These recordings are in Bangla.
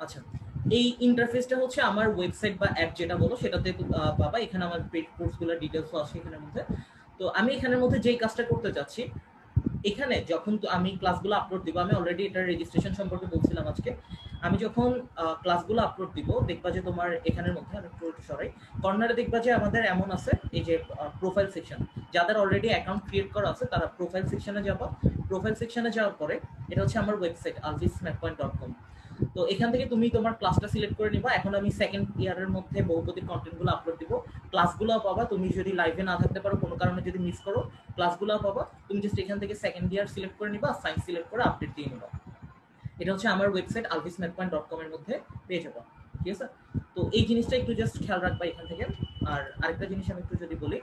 আচ্ছা, এই ইন্টারফেসটা হচ্ছে আমার ওয়েবসাইট বা অ্যাপ যেটা বলো সেটাতে পাবা। এখানে আমার পেড কোর্সগুলোর ডিটেলসও আছে এখানের মধ্যে। তো আমি এখানের মধ্যে যেই কাজটা করতে চাচ্ছি, এখানে যখন আমি ক্লাসগুলো আপলোড দিব, আমি অলরেডি এটার রেজিস্ট্রেশন সম্পর্কে বলছিলাম আজকে। আমি যখন ক্লাসগুলো আপলোড দিব, দেখবা যে তোমার এখানের মধ্যে আমি একটু সরাই, কর্নারে দেখবা যে আমাদের এমন আছে এই যে প্রোফাইল সেকশন। যাদের অলরেডি অ্যাকাউন্ট ক্রিয়েট করা আছে তারা প্রোফাইল সেকশনে যাবা। প্রোফাইল সেকশনে যাওয়ার পরে এটা হচ্ছে আমার ওয়েবসাইট alvismatpoint.com। তো এখান থেকে তুমি তোমার ক্লাসটা সিলেক্ট করে নিবা। এখন আমি সেকেন্ড ইয়ারের মধ্যে বহুপদীর কন্টেন্টগুলো আপলোড দিব, ক্লাসগুলো পাবা। তুমি যদি লাইভে না থাকতে পারো, কোনো কারণে যদি মিস করো, ক্লাসগুলো পাবা। তুমি জাস্ট এখান থেকে সেকেন্ড ইয়ার সিলেক্ট করে নিবা, সায়েন্স সিলেক্ট করে আপডেট দিয়ে নিবা। এটা হচ্ছে আমার ওয়েবসাইট alvismatpoint.com এর মধ্যে পেয়ে যাবা। ঠিক আছে? তো এই জিনিসটা একটু জাস্ট খেয়াল রাখবা এখান থেকে। আর আরেকটা জিনিস আমি একটু যদি বলি,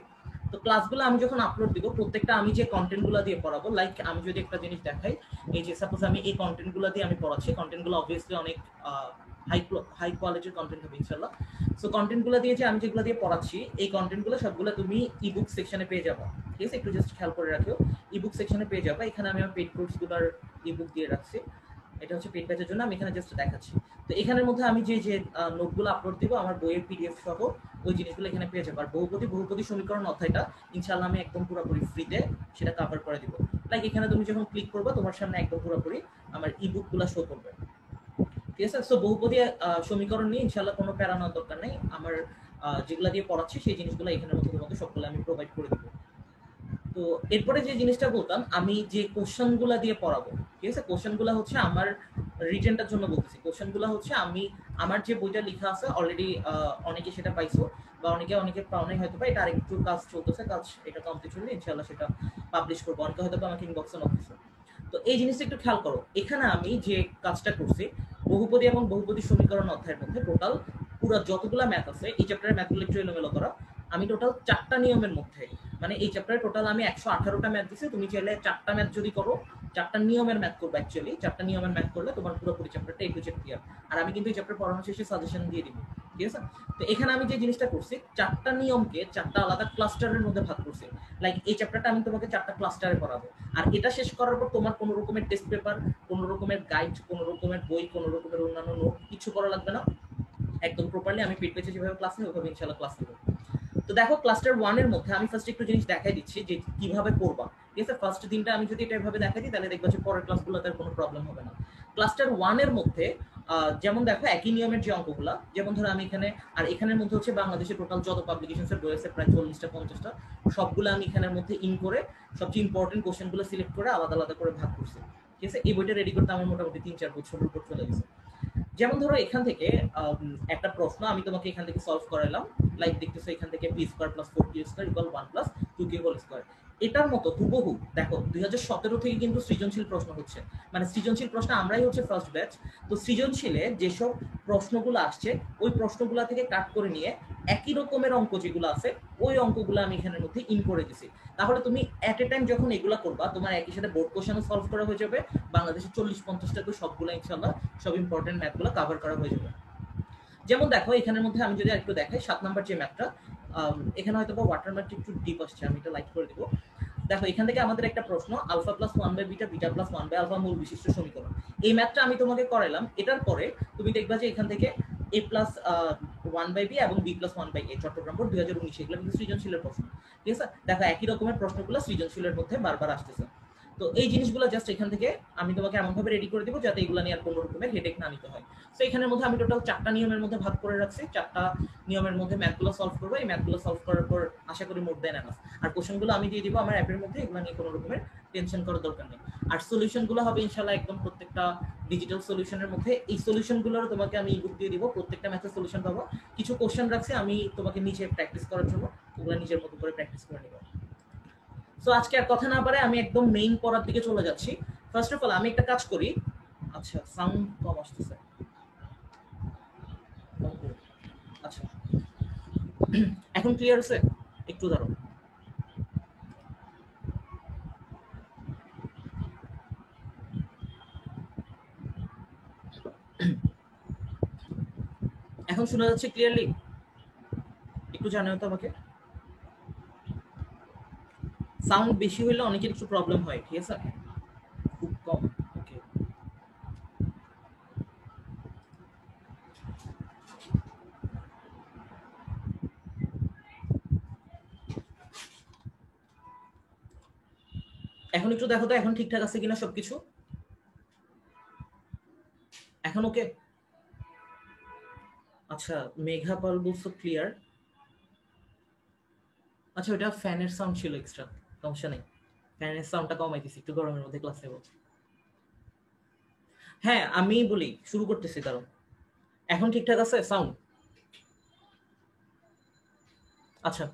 তো ক্লাসগুলো আমি যখন আপলোড দিব, প্রত্যেকটা আমি যে কন্টেন্টগুলো দিয়ে পড়াবো, লাইক আমি যদি একটা জিনিস দেখাই, এই যে সাপোজ আমি এই কন্টেন্টগুলো দিয়ে আমি পড়াচ্ছি, কন্টেন্টগুলো অবভিয়াসলি অনেক হাই কোয়ালিটির কন্টেন্ট হবে ইনশাল্লাহ। সো কন্টেন্টগুলো দিয়ে যে আমি যেগুলো দিয়ে পড়াচ্ছি, এই কন্টেন্টগুলো সবগুলো তুমি ইবুক সেকশনে পেয়ে যাবা। ঠিক আছে? একটু জাস্ট খেয়াল করে রাখিও, ইবুক সেকশনে পেয়ে যাবা। এখানে আমি আমার পেড কোর্সগুলোর ইবুক দিয়ে রাখছি। এটা হচ্ছে পেড ব্যাচের জন্য আমি এখানে জাস্ট দেখাচ্ছি। তো এখানের মধ্যে আমি যে যে নোটগুলো আপলোড দিব, আমার বইয়ের পিডিএফ সহ ওই জিনিসগুলো এখানে পেয়ে যাবো। আর বহুপদী সমীকরণ অধ্যায়টা ইনশাআল্লাহ আমি একদম পুরোপুরি ফ্রিতে সেটা কভার করে দিব। লাইক এখানে তুমি যখন ক্লিক করবে, তোমার সামনে একদম পুরোপুরি আমার ইবুকগুলো শো করবে। ঠিক আছে? সো বহুপদী সমীকরণ নিয়ে ইনশাআল্লাহ কোনো প্যারা নেওয়ার দরকার নেই। আমার যেগুলো দিয়ে পড়াচ্ছি সেই জিনিসগুলো এখানের মধ্যে তোমাকে সবগুলো আমি প্রোভাইড করে দেবো। তো এরপরে যে জিনিসটা বলতাম, আমি যে কোশ্চেনগুলো দিয়ে পড়াবো, ঠিক আছে? কোশ্চেনগুলো হচ্ছে আমার রিটেনটার জন্য বলতেছি। কোশ্চেনগুলো হচ্ছে আমি আমার যে বইটা লেখা আছে অলরেডি, অনেকে সেটা পাইছো বা অনেকে পাওনাই হয়তো, বা এটা আরেকটু কাজ চলতেছে, কাজ এটা কমপ্লিট হলে ইনশাআল্লাহ সেটা পাবলিশ করবো। অনেকে হয়তো আমাকে ইনবক্সে নক দিছো। তো এই জিনিসটা একটু খেয়াল করো, এখানে আমি যে কাজটা করছি, বহুপদী এবং বহুপদী সমীকরণ অধ্যায়ের মধ্যে টোটাল পুরো যতগুলো ম্যাথ আছে, এই চ্যাপ্টারের ম্যাথগুলো একটু এলোমেলো করা। আমি টোটাল 4টা নিয়মের মধ্যে, মানে এই চ্যাপ্টারে টোটাল আমি 118টা ম্যাথ দিছি। তুমি চাইলে 4টা ম্যাথ যদি করো, 4টা নিয়মের ম্যাথ করবে। অ্যাকচুয়ালি 4টা নিয়মের ম্যাথ করলে তোমার পুরোপুরি চ্যাপ্টারটা A to Z ক্লিয়ার। আর আমি কিন্তু এই চ্যাপ্টার পড়ানোর শেষে সাজেশন দিয়ে দিব। ঠিক আছে? তো এখানে আমি যে জিনিসটা করছি, 4টা নিয়মকে 4টা আলাদা ক্লাস্টারের মধ্যে ভাগ করছি। লাইক এই চ্যাপ্টারটা আমি তোমাকে 4টা ক্লাস্টারে পড়াবো। আর এটা শেষ করার পর তোমার কোনো রকমের টেস্ট পেপার, কোনো রকমের গাইড, কোনো রকমের বই, কোনো রকমের অন্যান্য নোট কিছু করা লাগবে না। একদম প্রপারলি আমি পেট পেজে যেভাবে ক্লাস নেব ওইভাবে ইনশাআল্লাহ ক্লাস নেব। তো দেখো, ক্লাস্টার 1 এর মধ্যে আমি ফার্স্ট একটু জিনিস দেখাই দিচ্ছি যে কিভাবে করবা। ঠিক আছে? ফার্স্ট দিনটা আমি যদি এটা এভাবে দেখাই দিই, তাহলে দেখবা যে পরের ক্লাসগুলোতে আর কোনো প্রবলেম হবে না। ক্লাস্টার 1 এর মধ্যে যেমন দেখো একই নিয়মের যে অঙ্কগুলা, যেমন ধরো আমি এখানে, আর এখানের মধ্যে হচ্ছে বাংলাদেশের টোটাল যত পাবলিকেশনসের বই আছে প্রায় 40টা 50টা, সবগুলো আমি এখানের মধ্যে ইন করে সবচেয়ে ইম্পর্টেন্ট কোশ্চেনগুলো সিলেক্ট করে আলাদা আলাদা করে ভাগ করছি। ঠিক আছে? এই বইটা রেডি করতে আমার মোটামুটি 3-4 বছরের উপর চলে গেছে। যেমন ধরো এখান থেকে একটা প্রশ্ন আমি তোমাকে এখান থেকে সলভ করাইলাম। লাইক দেখতেছো এখান থেকে p square plus 4q square equal 1 plus 2q whole square. এটার মতো হুবহু দেখো 2017 থেকে কিন্তু সৃজনশীল প্রশ্ন হচ্ছে, মানে সৃজনশীল প্রশ্ন আমরাই হচ্ছে ফার্স্ট ব্যাচ। তো সৃজনশীলে যেসব প্রশ্নগুলো আসছে ওই প্রশ্নগুলো থেকে কাট করে নিয়ে একই রকমের অঙ্ক যেগুলো আছে ওই অঙ্কগুলো আমি এখানের মধ্যে ইন করে দিছি। তাহলে তুমি এট এ টাইম যখন এগুলো করবা, তোমার একই সাথে বোর্ড কোশ্চেনও সলভ করা হয়ে যাবে, বাংলাদেশের 40-50টা তো সবগুলো ইনশাআল্লাহ সব ইম্পর্টেন্ট ম্যাথগুলো কভার করা হয়ে যাবে। যেমন দেখো এখানের মধ্যে আমি যদি একটু দেখাই 7 নাম্বার যে ম্যাথটা, এখানে হয়তো বা ওয়াটারমার্কটা একটু ডিপ আসছে, আমি এটা লাইট করে দিব। দেখো এখান থেকে আমাদের একটা প্রশ্ন, আলফা প্লাস 1/বিটা, বিটা প্লাস 1/আলফা মূল বিশিষ্ট সমীকরণ। এই ম্যাথটা আমি তোমাকে করাইলাম। এটার পরে তুমি দেখবা যে এখান থেকে a প্লাস 1/বি এবং b plus 1/a Chittagong board 2019 এগুলো কিন্তু সৃজনশীলের প্রশ্ন। ঠিক আছে? দেখো একই রকমের প্রশ্নগুলো সৃজনশীলের মধ্যে বারবার আসতেছে। তো এই জিনিসগুলো জাস্ট এখান থেকে আমি তোমাকে এমনভাবে রেডি করে দিব যাতে এগুলো নিয়ে আর কোনো রকমের হেডেক না নিতে হয়। তো এখানের মধ্যে আমি টোটাল 4টা নিয়মের মধ্যে ভাগ করে রাখছি। 4টা নিয়মের মধ্যে ম্যাথগুলো সলভ করবো। এই ম্যাথগুলো সলভ করার পর আশা করি মোর দেন এনাফ। আর কোশ্চেনগুলো আমি দিয়ে দিব আমার অ্যাপের মধ্যে, এগুলো নিয়ে কোনো রকমের টেনশন করার দরকার নেই। আর সলিউশনগুলো হবে ইনশাআল্লাহ একদম প্রত্যেকটা ডিজিটাল সলিউশনের মধ্যে। এই সলিউশনগুলোর তোমাকে আমি ইবুক দিয়ে দিব, প্রত্যেকটা ম্যাথের সলিউশন পাবো। কিছু কোশ্চেন রাখছি আমি তোমাকে নিচে প্র্যাকটিস করার জন্য, ওগুলো নিজের মতো করে প্র্যাকটিস করে নিব। সো আজকে আর কথা না পারে আমি একদম মেইন পড়ার দিকে চলে যাচ্ছি। ফার্স্ট অফ অল আমি একটা কাজ করি। আচ্ছা, সাউন্ড কম আসতেছে। আচ্ছা, এখন ক্লিয়ার আছে? একটু দাঁড়ো। এখন শোনা যাচ্ছে ক্লিয়ারলি? একটু জানাও তো আমাকে। সাউন্ড বেশি হইলে অনেকের একটু প্রবলেম হয়। ঠিক আছে? খুব কম। ওকে, এখন একটু দেখো তো এখন ঠিকঠাক আছে কিনা সবকিছু, এখন ওকে? আচ্ছা, মেঘা পাল বলছো ক্লিয়ার। আচ্ছা, ওটা ফ্যানের সাউন্ড ছিল এক্সট্রা, সমস্যা নেই, ফ্যানের সাউন্ডটা কমাই দিছি, একটু গরমের মধ্যে ক্লাসে নেব। হ্যাঁ আমি বলি শুরু করতেছি, কারণ এখন ঠিকঠাক আছে সাউন্ড? আচ্ছা,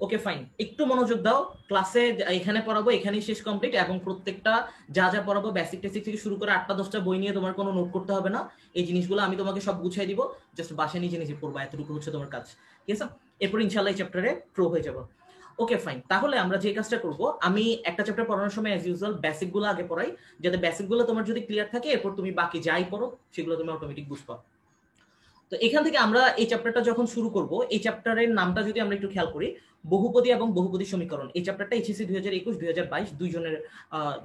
ওকে ফাইন, একটু মনোযোগ দাও ক্লাসে। এখানে পড়াবো, এখানেই শেষ কমপ্লিট, এবং প্রত্যেকটা যা যা পড়াবো বেসিক টেসিক থেকে শুরু করে 8টা 10টা বই নিয়ে তোমার কোনো নোট করতে হবে না। এই জিনিসগুলো আমি তোমাকে সব গুছিয়ে দিব, জাস্ট বাসায় নিজে নিজে পড়বা, এতটুকু হচ্ছে তোমার কাজ, ঠিক আছে? এরপর ইনশাল্লাহ এই চ্যাপ্টারে প্রো হয়ে যাবো। ওকে ফাইন, তাহলে আমরা যে কাজটা করব, আমি একটা চ্যাপ্টার পড়ানোর সময় অ্যাজ ইউজুয়াল বেসিক গুলো আগে পড়াই, যাতে বেসিক গুলো তোমার যদি ক্লিয়ার থাকে এরপর তুমি বাকি যাই পড়ো সেগুলো তুমি অটোমেটিক বুঝবা। তো এখান থেকে আমরা এই চ্যাপ্টারটা যখন শুরু করব, এই চ্যাপ্টারের নামটা যদি আমরা একটু খেয়াল করি, বহুপদী এবং বহুপদী সমীকরণ। এই চ্যাপ্টারটা এইচএসসি 2021 2022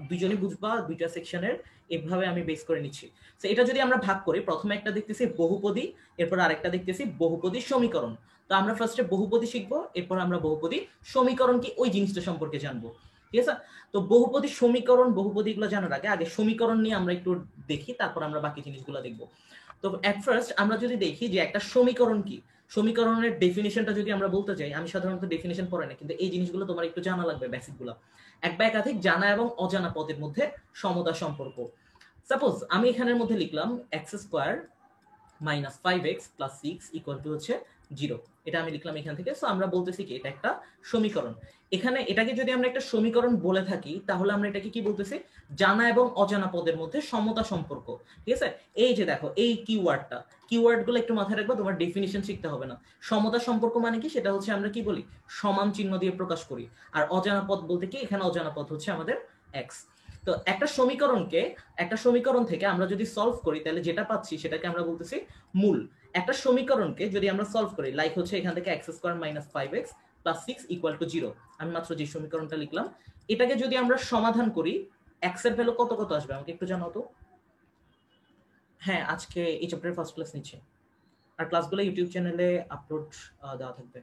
দুইজনই বুঝবা, দুইটা সেকশনের, এভাবে আমি বেস করে নিচ্ছি। তো এটা যদি আমরা ভাগ করি, প্রথমে একটা দেখতেছি বহুপদী, এরপর আরেকটা দেখতেছি বহুপদী সমীকরণ। তো আমরা ফার্স্টে বহুপদী শিখবো, এরপর আমরা বহুপদী সমীকরণ কি ওই জিনিসটা সম্পর্কে জানবো, ঠিক আছে? তো বহুপদী সমীকরণ, বহুপদী গুলো জানার আগে আগে সমীকরণ নিয়ে আমরা একটু দেখি, তারপর আমরা বাকি জিনিসগুলো দেখবো। তো এট ফার্স্ট আমরা যদি দেখি যে একটা সমীকরণ কি, সমীকরণের ডেফিনিশনটা যদি আমরা বলতে চাই, আমি সাধারণত ডেফিনিশন পড়াই না, কিন্তু এই জিনিসগুলো তোমার একটু জানা লাগবে, বেসিক গুলো। এক বা একাধিক জানা এবং অজানা পদের মধ্যে সমতা সম্পর্ক। সাপোজ আমি এখানের মধ্যে লিখলাম x² - 5x + 6 = হচ্ছে 0, এটা আমি লিখলাম এখান থেকে। সো আমরা বলতেছি কি এটা একটা সমীকরণ। এখানে এটাকে যদি আমরা একটা সমীকরণ বলে থাকি, তাহলে আমরা এটাকে কি বলতেছি? জানা এবং অজানা পদের মধ্যে সমতা সম্পর্ক, ঠিক আছে? এই যে দেখো এই কিওয়ার্ডটা, কিওয়ার্ড গুলো একটু মাথায় রাখবা, তোমার ডেফিনিশন শিখতে হবে না। সমতা সম্পর্ক মানে কি, সেটা হচ্ছে আমরা কি বলি, সমান চিহ্ন দিয়ে প্রকাশ করি। আর অজানা পদ বলতে কি, এখানে অজানা পদ হচ্ছে আমাদের এক্স। তো একটা সমীকরণকে, একটা সমীকরণ থেকে আমরা যদি সলভ করি, তাহলে যেটা পাচ্ছি সেটাকে আমরা বলতেছি মূল। একটা সমীকরণকে যদি আমরা সলভ করি, লাইক হচ্ছে এখান থেকে x² - 5x + 6 = 0, আমি মাত্র যে সমীকরণটা লিখলাম, এটাকে যদি আমরা সমাধান করি, x এর ভ্যালু কত কত আসবে আমাকে একটু জানাও তো। হ্যাঁ, আজকে এই চ্যাপ্টারের ফার্স্ট ক্লাস নিচ্ছে, আর ক্লাসগুলো ইউটিউব চ্যানেলে আপলোড দেওয়া থাকবে।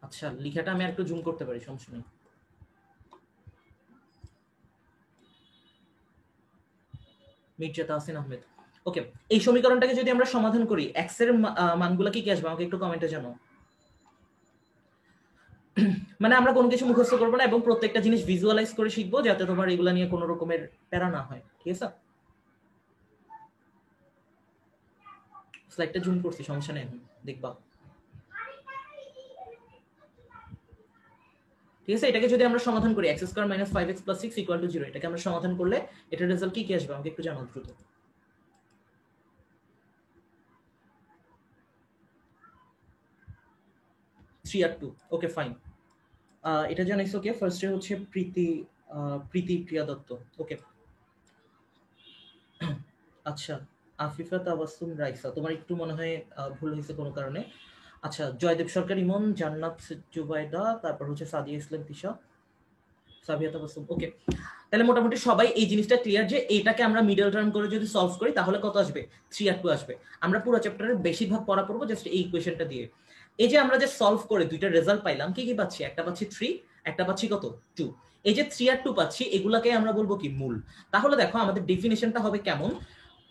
আচ্ছা, লেখাটা আমি আর একটু জুম করতে পারি, সমস্যা নেই। মির্জা তাহসিন আহমেদ, ওকে। এই সমীকরণটাকে যদি আমরা সমাধান করি, এক্স এর মানগুলো কি কি আসবে আমাকে একটু কমেন্টে জানাও। মানে আমরা কোনো কিছু মুখস্থ করবো না এবং প্রত্যেকটা জিনিস ভিজুয়ালাইজ করে শিখবো, যাতে তোমার এগুলা নিয়ে কোনো রকমের প্যারা না হয়, ঠিক আছে? স্লাইডটা জুম করছি, সমস্যা নেই, দেখবা, ঠিক আছে? এটাকে যদি আমরা সমাধান করি, x² - 5x + 6 = 0, এটাকে আমরা সমাধান করলে এটার রেজাল্ট কি কি আসবে আমাকে একটু জানাও দ্রুত। 3 আর 2, ওকে ফাইন। এটা জানাইছো কে? ফার্স্টে হচ্ছে প্রীতি, প্রীতি প্রিয়া দত্ত, ওকে। আচ্ছা, আফিফা তাবাসসুম রাইসা, তোমার একটু মনে হয় ভুল হয়েছে কোনো কারণে। আচ্ছা, জয়দেব সরকার ইমন, জান্নাত জুবাইদা, তারপর হচ্ছে সাদিয়া ইসলাম তিশা, সাবিয়া তাবাসসুম, ওকে। তাহলে মোটামুটি সবাই এই জিনিসটা ক্লিয়ার যে এইটাকে আমরা মিডল টার্ম করে যদি সলভ করি তাহলে কত আসবে? 3 আর 2 আসবে। আমরা পুরো চ্যাপ্টারের বেশিরভাগ পড়া পড়বো জাস্ট এই ইকুয়েশনটা দিয়ে। এই যে আমরা যে সলভ করে দুইটা রেজাল্ট পাইলাম, কি কি পাচ্ছি? একটা পাচ্ছি 3, একটা পাচ্ছি কত? 2। এই যে 3 আর 2 পাচ্ছি, এগুলাকে আমরা বলবো কি? মূল। তাহলে দেখো আমাদের ডেফিনিশনটা হবে কেমন,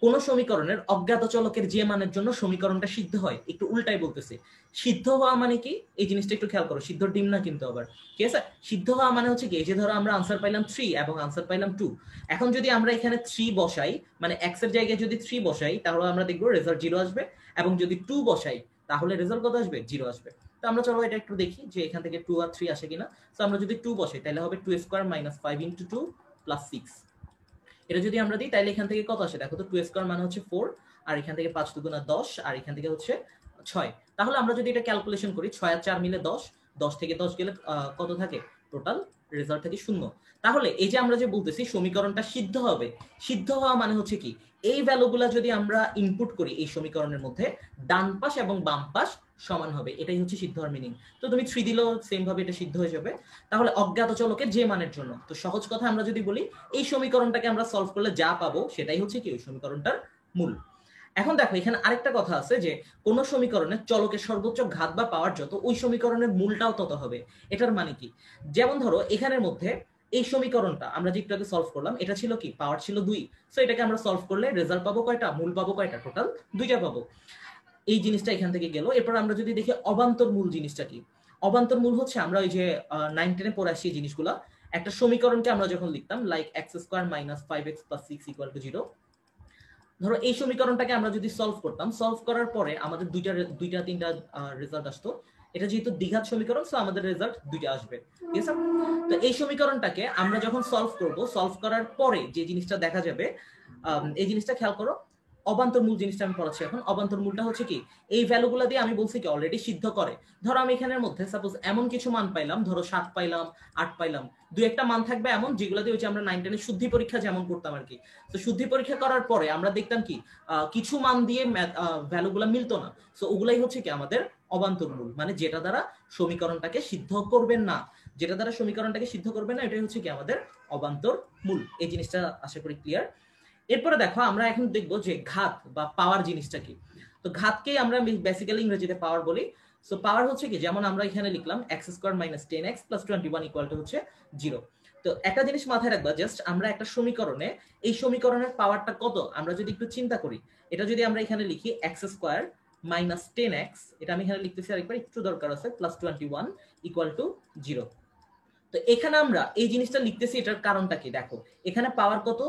কোন সমীকরণের অজ্ঞাত চলকের যে মানের জন্য সমীকরণটা সিদ্ধ হয়, একটু উল্টাই বলতেছে। সিদ্ধ হওয়া মানে কি, এই জিনিসটা একটু খেয়াল করো, সিদ্ধ ডিম না কিন্তু আবার, ঠিক আছে? সিদ্ধ হওয়া মানে হচ্ছে কি, এই যে ধরো আমরা আনসার পাইলাম 3 এবং আনসার পাইলাম 2, এখন যদি আমরা এখানে 3 বসাই, মানে x এর জায়গায় যদি 3 বসাই, তাহলে আমরা দেখবো রেজাল্ট 0 আসবে, এবং যদি 2 বসাই তাহলে রেজাল্ট কত আসবে? 0 আসবে। তো আমরা চলো এটা একটু দেখি যে এখান থেকে 2 আর 3 আসে কিনা। তো আমরা যদি 2 বসাই তাহলে হবে 2² - 5 × 2 + 6। এটা যদি আমরা দিই তাহলে এখান থেকে কত আসে দেখো তো, 2² মানে হচ্ছে 4, আর এখান থেকে 5 × 2 = 10, আর এখান থেকে হচ্ছে 6। তাহলে আমরা যদি এটা ক্যালকুলেশন করি, 6 আর 4 মিলে 10, 10 থেকে 10 গেলে কত থাকে? টোটাল রেজাল্ট থাকে 0। তাহলে এই যে আমরা যে বলতেছি সমীকরণটা সিদ্ধ হবে, সিদ্ধ হওয়া মানে হচ্ছে কি, এই ভ্যালুগুলা যদি আমরা ইনপুট করি এই সমীকরণের মধ্যে, ডান পাশ এবং বাম পাশ সমান হবে, এটাই হচ্ছে সিদ্ধ হওয়ার মিনিং। তো তুমি 3 দিলেও সেম ভাবে এটা সিদ্ধ হয়ে যাবে। তাহলে অজ্ঞাত চলকের যে মানের জন্য, তো সহজ কথা আমরা যদি বলি, এই সমীকরণটাকে আমরা সলভ করলে যা পাবো সেটাই হচ্ছে কি ওই সমীকরণটার মূল। এখন দেখো এখানে আরেকটা কথা আছে যে কোন সমীকরণে চলকের সর্বোচ্চ ঘাত বা পাওয়ার যত ওই সমীকরণের মূলটাও তত হবে। এটার মানে কি? যেমন ধরো এখানের মধ্যে এই সমীকরণটা আমরা যে একটু আগে সলভ করলাম, এটা ছিল কি, পাওয়ার ছিল 2। সো এটাকে আমরা সলভ করলে রেজাল্ট পাবো কয়টা, মূল পাবো কয়টা, টোটাল 2টা পাবো। এই জিনিসটা এখান থেকে গেল। এরপর আমরা যদি দেখি অবান্তর মূল জিনিসটা কি, অবান্তর মূল হচ্ছে আমরা ওই যে 9-10 পড়ে আসি জিনিসগুলা, একটা সমীকরণকে আমরা যখন লিখতাম লাইক x² - 5x + 6 = 0, ধরো এই সমীকরণটাকে আমরা যদি সলভ করতাম, সলভ করার পরে আমাদের দুইটা তিনটা রেজাল্ট আসতো। এটা যেহেতু দ্বিঘাত সমীকরণ, সো আমাদের রেজাল্ট 2টা আসবে, ঠিক আছে? তো এই সমীকরণটাকে আমরা যখন সলভ করব, সলভ করার পরে যে জিনিসটা দেখা যাবে, এই জিনিসটা খেয়াল করো, অবান্তর মূল জিনিসটা আমি পড়াচ্ছি এখন। অবান্তর মূলটা হচ্ছে কি, এই ভ্যালুগুলো দিয়ে আমি বলছি কি অলরেডি সিদ্ধ করে। ধরো আমি এখানের মধ্যে সাপোজ এমন কিছু মান পাইলাম, ধরো 7 পাইলাম, 8 পাইলাম, দুই একটা মান থাকবে এমন যেগুলো দিয়ে হচ্ছে আমরা 9-10 এর শুদ্ধি পরীক্ষা যেমন করতাম আর কি। তো শুদ্ধি পরীক্ষা করার পরে আমরা দেখতাম কি কিছু মান দিয়ে ভ্যালুগুলো মিলতো না। সো ওগুলাই হচ্ছে কি আমাদের অবান্তর মূল, মানে যেটা দ্বারা সমীকরণটাকে সিদ্ধ করবেন না, যেটা দ্বারা সমীকরণটাকে সিদ্ধ করবেন না, এটাই হচ্ছে কি আমাদের অবান্তর মূল। এই জিনিসটা আশা করি ক্লিয়ার। এরপরে দেখো আমরা এখন দেখবো যে ঘাত বা পাওয়ার জিনিসটা কি। তো ঘাতকেই আমরা বেসিক্যালি ইংরেজিতে পাওয়ার বলি। সো পাওয়ার হচ্ছে কি, যেমন আমরা এখানে লিখলাম x² - 10x + 21 = হচ্ছে 0। তো একটা জিনিস মাথায় রাখবা, জাস্ট আমরা একটা সমীকরণে এই সমীকরণের পাওয়ারটা কত আমরা যদি একটু চিন্তা করি, এটা যদি আমরা এখানে লিখি x² - 10x, এটা আমি এখানে লিখতেছি আরেকবার, একটু দরকার আছে, + 21 = 0। তো এখানে আমরা এই জিনিসটা লিখতেছি, এটার কারণটা কি দেখো, এখানে পাওয়ার কত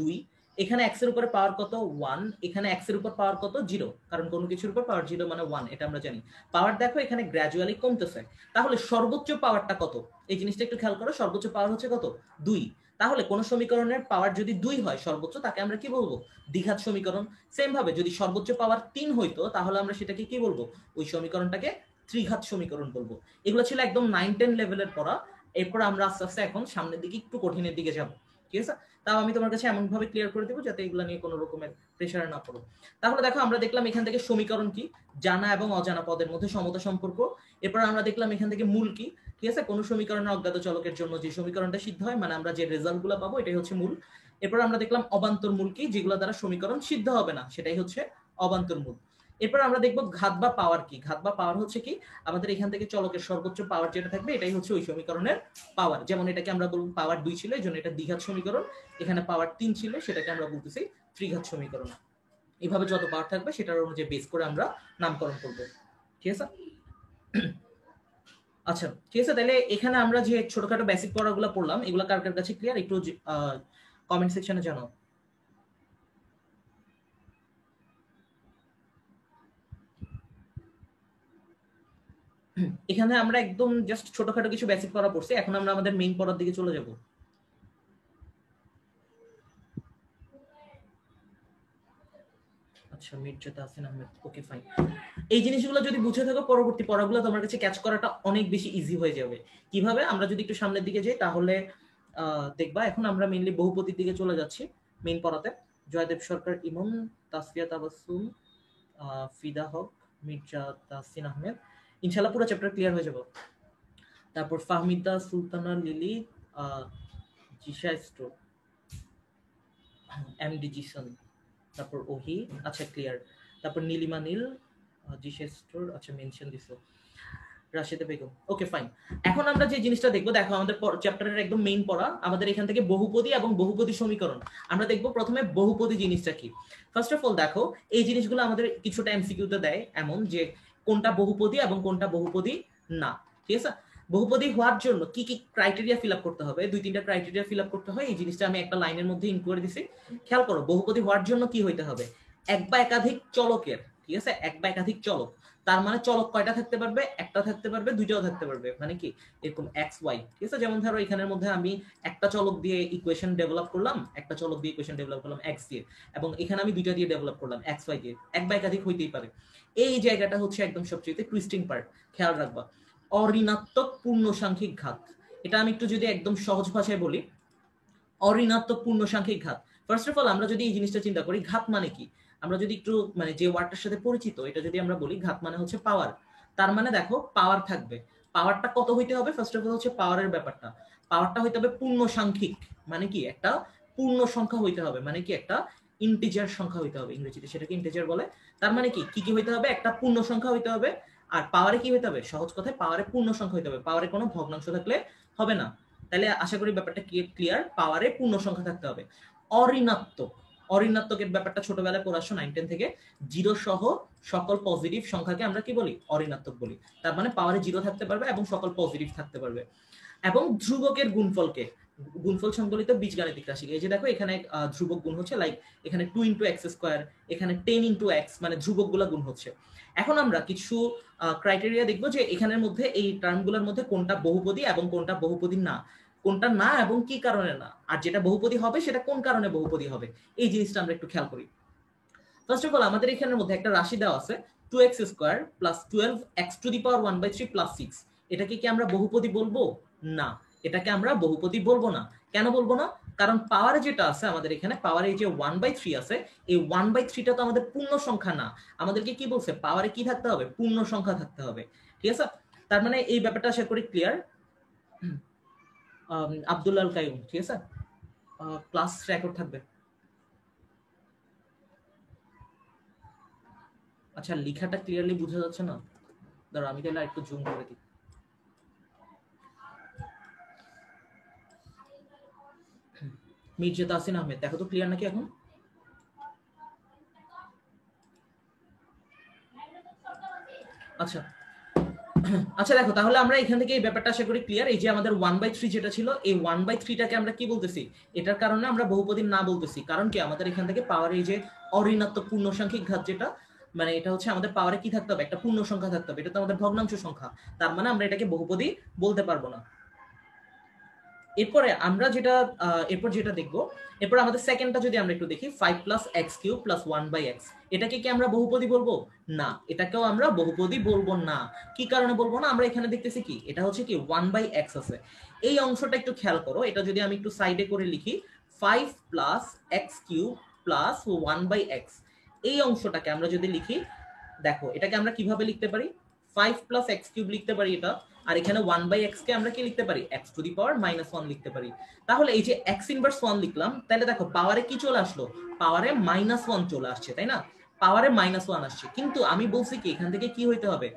2, এখানে x এর উপরে পাওয়ার কত 1, এখানে x এর উপর পাওয়ার কত 0, কারণ কোনো কিছুর উপর পাওয়ার 0 মানে 1, এটা আমরা জানি। পাওয়ার দেখো এখানে গ্র্যাজুয়ালি কমতেছে, তাহলে সর্বোচ্চ পাওয়ারটা কত, এই জিনিসটা একটু খেয়াল করো। সর্বোচ্চ পাওয়ার হচ্ছে কত 2। তাহলে কোন সমীকরণের পাওয়ার যদি 2 হয় সর্বোচ্চ, তাকে আমরা কি বলবো, দ্বিঘাত সমীকরণ। সেম ভাবে যদি সর্বোচ্চ পাওয়ার 3 হইতো, তাহলে আমরা সেটাকে কি বলবো, ওই সমীকরণটাকে ত্রিঘাত সমীকরণ বলবো। এগুলো ছিল একদম 9-10 লেভেলের পড়া। এরপর আমরা আস্তে আস্তে এখন সামনের দিকে একটু কঠিনের দিকে যাব, ঠিক আছে? তাও আমি তোমার কাছে এমন ভাবে ক্লিয়ার করে দেবো যাতে এগুলো নিয়ে কোনো রকমের প্রেসারে না পড়ো। তাহলে দেখো আমরা দেখলাম এখান থেকে সমীকরণ কি, জানা এবং অজানা পদের মধ্যে সমতা সম্পর্ক। এরপর আমরা দেখলাম এখান থেকে মূল কি, ঠিক আছে? কোন সমীকরণের অজ্ঞাত চলকের জন্য যে সমীকরণটা সিদ্ধ হয়, মানে আমরা যে রেজাল্টগুলো পাবো, এটাই হচ্ছে মূল। এরপর আমরা দেখলাম অবান্তর মূল কি, যেগুলো দ্বারা সমীকরণ সিদ্ধ হবে না, সেটাই হচ্ছে অবান্তর মূল। এরপর আমরা দেখবো ঘাত বা পাওয়ার কি। ঘাত বা পাওয়ার হচ্ছে কি, আমাদের এখান থেকে চলকের সর্বোচ্চ পাওয়ার যেটা থাকবে, এটাই হচ্ছে ওই সমীকরণের পাওয়ার। যেমন এটাকে আমরা বলবো পাওয়ার 2 ছিল, এই জন্য এটা দ্বিঘাত সমীকরণ। এখানে পাওয়ার 3 ছিল, সেটাকে আমরা বলতেছি ত্রিঘাত সমীকরণ। এইভাবে যত পাওয়ার থাকবে সেটার অনুযায়ী বেস করে আমরা নামকরণ করব, ঠিক আছে? আচ্ছা ঠিক আছে, তাহলে এখানে আমরা যে ছোটখাটো বেসিক পড়াগুলো পড়লাম, এগুলো কার কার কাছে ক্লিয়ার একটু কমেন্ট সেকশনে জানাও। এখানে আমরা একদম জাস্ট ছোটখাটো কিছু বেসিক পড়া পড়ছি, এখন আমরা আমাদের মেইন পড়ার দিকে চলে যাব। আচ্ছা, মির্জা তাহসিন আহমেদ, ওকে ফাইন। এই জিনিসগুলো যদি বুঝে থাকো, পরবর্তী পড়াগুলো তোমার কাছে ক্যাচ করাটা অনেক বেশি ইজি হয়ে যাবে। কিভাবে, আমরা যদি একটু সামনের দিকে যাই তাহলে দেখবা এখন আমরা মেইনলি বহুপদীর দিকে চলে যাচ্ছি মেইন পড়াতে। জয়দেব সরকার ইমন, তাসফিয়া তাবাসসুম, ফিদা হক, মির্জা তাহসিন আহমেদ, ইনশাআল্লাহ পুরো চ্যাপ্টার ক্লিয়ার হয়ে যাবে। তারপর ফাহমিদা সুলতানা লিলি, জিশা স্ট্রো, এমডি জিসন, তারপর ওহি, আচ্ছা ক্লিয়ার। তারপর নীলিমা নীল, জিশা স্টোর, আচ্ছা মেনশন দিছো, রাশিদা বেগম, ওকে ফাইন। এখন আমরা যে জিনিসটা দেখবো, দেখো আমাদের চ্যাপ্টারের একদম মেইন পড়া, আমাদের এখান থেকে বহুপদী এবং বহুপদী সমীকরণ। আমরা দেখবো প্রথমে বহুপদী জিনিসটা কি। ফার্স্ট অফ অল দেখো, এই জিনিসগুলো আমাদের কিছুটা এমসিকিউতে দেয়, এমন যে কোনটা বহুপদী এবং কোনটা বহুপদী না, ঠিক আছে? বহুপদী হওয়ার জন্য কি কি ক্রাইটেরিয়া ফিল আপ করতে হবে, 2-3টা ক্রাইটেরিয়া ফিল আপ করতে হয়। এই জিনিসটা আমি একটা লাইনের মধ্যে ইনক্লুড করে দিছি। খেয়াল করো, বহুপদী হওয়ার জন্য কি হইতে হবে, এক বা একাধিক চলকের, ঠিক আছে? এক বা একাধিক চলক, তার মানে চলক কয়টা থাকতে পারবে, একটা থাকতে পারবে, দুইটাও থাকতে পারবে, মানে কি এরকম এক্স ওয়াই, ঠিক আছে? যেমন ধরো এখানের মধ্যে আমি একটা চলক দিয়ে ইকুয়েশন ডেভেলপ করলাম, একটা চলক দিয়ে ইকুয়েশন ডেভেলপ করলাম এক্স দিয়ে, এবং এখানে আমি দুইটা দিয়ে ডেভেলপ করলাম এক্স ওয়াই দিয়ে। এক বা একাধিক হইতেই পারে। এই জায়গাটা হচ্ছে একদম সবচেয়ে টুইস্টিং পার্ট, খেয়াল রাখবা। অঋণাত্মক পূর্ণ সাংখ্যিক ঘাত, এটা আমি একটু যদি একদম সহজ ভাষায় বলি, অঋণাত্মক পূর্ণ সাংখ্যিক ঘাত। ফার্স্ট অফ অল আমরা যদি এই জিনিসটা চিন্তা করি, ঘাত মানে কি, আমরা যদি একটু মানে যে ওয়ার্ডটার সাথে পরিচিত, এটা যদি আমরা বলি, ঘাত মানে হচ্ছে পাওয়ার। তার মানে দেখো পাওয়ার থাকবে, পাওয়ারটা কত হইতে হবে, ফার্স্ট অফ অল হচ্ছে পাওয়ারের ব্যাপারটা। পাওয়ারটা হইতে হবে পূর্ণ সাংখ্যিক, মানে কি একটা পূর্ণ সংখ্যা হইতে হবে, মানে কি একটা ইন্টিজার সংখ্যা হইতে হবে, ইংরেজিতে সেটাকে ইন্টিজার বলে। তার মানে কি কি হইতে হবে, একটা পূর্ণ সংখ্যা হইতে হবে। আর পাওয়ারে কি হইতে হবে, সহজ কথায় পাওয়ারে পূর্ণ সংখ্যা হইতে হবে, পাওয়ারে কোনো ভগ্নাংশ থাকলে হবে না। তাহলে আশা করি ব্যাপারটা ক্লিয়ার, পাওয়ারে পূর্ণ সংখ্যা থাকতে হবে। অঋণাত্মক, অঋণাত্মকের ব্যাপারটা ছোটবেলায় পড়ে আসছো 9-10 থেকে। জিরো সহ সকল পজিটিভ সংখ্যাকে আমরা কি বলি, অঋণাত্মক বলি। তার মানে পাওয়ারে জিরো থাকতে পারবে এবং সকল পজিটিভ থাকতে পারবে। এবং ধ্রুবকের গুণফলকে, গুণফল সংবলিত বীজগাণিতিক রাশি, এই যে দেখো এখানে ধ্রুবক গুণ হচ্ছে, লাইক এখানে 2 × x², এখানে 10 × x, মানে ধ্রুবকগুলা গুণ হচ্ছে। এখন আমরা কিছু ক্রাইটেরিয়া দেখবো যে এখানের মধ্যে এই টার্মগুলোর মধ্যে কোনটা বহুপদী এবং কোনটা বহুপদী না, কোনটা না এবং কি কারণে না, আর যেটা বহুপদী হবে সেটা কোন কারণে বহুপদী হবে, এই জিনিসটা আমরা একটু খেয়াল করি। ফার্স্ট অফ অল আমাদের এখানের মধ্যে একটা রাশি দেওয়া আছে 2x² + 12x⁻⁴ + 6। এটাকে কি আমরা বহুপদী বলবো? না, এটাকে আমরা বহুপদী বলবো না। কেন বলবো না? কারণ পাওয়ারে যেটা আছে আমাদের এখানে, পাওয়ারে এই যে 1/3 আছে, এই 1/3টা তো আমাদের পূর্ণ সংখ্যা না। আমাদেরকে কি বলছে, পাওয়ারে কি থাকতে হবে, পূর্ণ সংখ্যা থাকতে হবে। ঠিক আছে, তার মানে এই ব্যাপারটা আশা করি ক্লিয়ার। আব্দুল্লাহ আল কাইয়ুম, ঠিক আছে, ক্লাস রেকর্ড থাকবে। আচ্ছা, লেখাটা ক্লিয়ারলি বোঝা যাচ্ছে না, দাঁড়া আমি তাহলে একটু জুম করে দিই। মির্জা তাসিন আহমেদ, দেখো তো ক্লিয়ার নাকি এখন? আচ্ছা আচ্ছা, দেখো তাহলে আমরা এখান থেকে এই ব্যাপারটা আশা করি ক্লিয়ার। এই যে আমাদের 1/3 যেটা ছিল, এই 1/3টাকে আমরা কি বলতেছি, এটার কারণে আমরা বহুপদী না বলতেছি। কারণ কি, আমাদের এখান থেকে পাওয়ার এই যে অঋণাত্মক পূর্ণসাংখ্যিক ঘাত, যেটা মানে এটা হচ্ছে আমাদের পাওয়ারে কি থাকতে হবে, একটা পূর্ণ সংখ্যা থাকতে হবে, এটা তো আমাদের ভগ্নাংশ সংখ্যা, তার মানে আমরা এটাকে বহুপদী বলতে পারবো না। এরপরে আমরা যেটা এরপর যেটা দেখবো, এরপর আমাদের সেকেন্ডটা যদি আমরা একটু দেখি, 5 + x³ + 1/x, এটাকে কি আমরা বহুপদী বলবো? না, এটাকেও আমরা বহুপদী বলবো না। কি কারণে বলবো না, আমরা এখানে দেখতেছি কি, এটা হচ্ছে কি 1/x আছে। এই অংশটা একটু খেয়াল করো, এটা যদি আমি একটু সাইডে করে লিখি, 5 + x³ + 1/x, এই অংশটাকে আমরা যদি লিখি, দেখো এটাকে আমরা কিভাবে লিখতে পারি, 5 + x³ লিখতে পারি এটা, আর এখানে 1/x কে আমরা কি লিখতে পারি, x⁻⁻1 লিখতে পারি। তাহলে এই যে x⁻1 লিখলাম, তাহলে দেখো পাওয়ারে কি চলে আসলো, পাওয়ারে -1 চলে আসছে, তাই না, পাওয়ারে -1 আসছে। কিন্তু আমি বলছি কি, এখান থেকে কি হইতে হবে,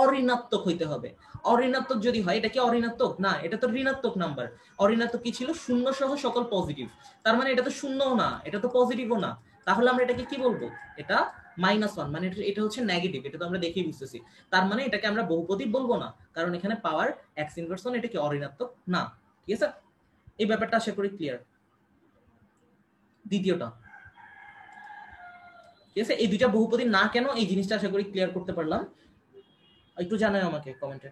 অঋণাত্মক হইতে হবে। অঋণাত্মক যদি হয়, এটা কি অঋণাত্মক না, এটা তো ঋণাত্মক নাম্বার। অঋণাত্মক কি ছিল, শূন্য সহ সকল পজিটিভ, তার মানে এটা তো শূন্যও না, এটা তো পজিটিভও না। তাহলে আমরা এটাকে কি বলবো, এটা -1, মানে এটা হচ্ছে নেগেটিভ, এটা তো আমরা দেখেই বুঝতেছি। তার মানে এটাকে আমরা বহুপদী বলবো না, কারণ এখানে পাওয়ার x⁻1 এটা কি অঋণাত্মক না। ঠিক আছে, এই ব্যাপারটা আশা করি ক্লিয়ার। দ্বিতীয়টা, ঠিক আছে, এই দুইটা বহুপদী না কেন, এই জিনিসটা আশা করি ক্লিয়ার করতে পারলাম। একটু জানাও আমাকে কমেন্টে।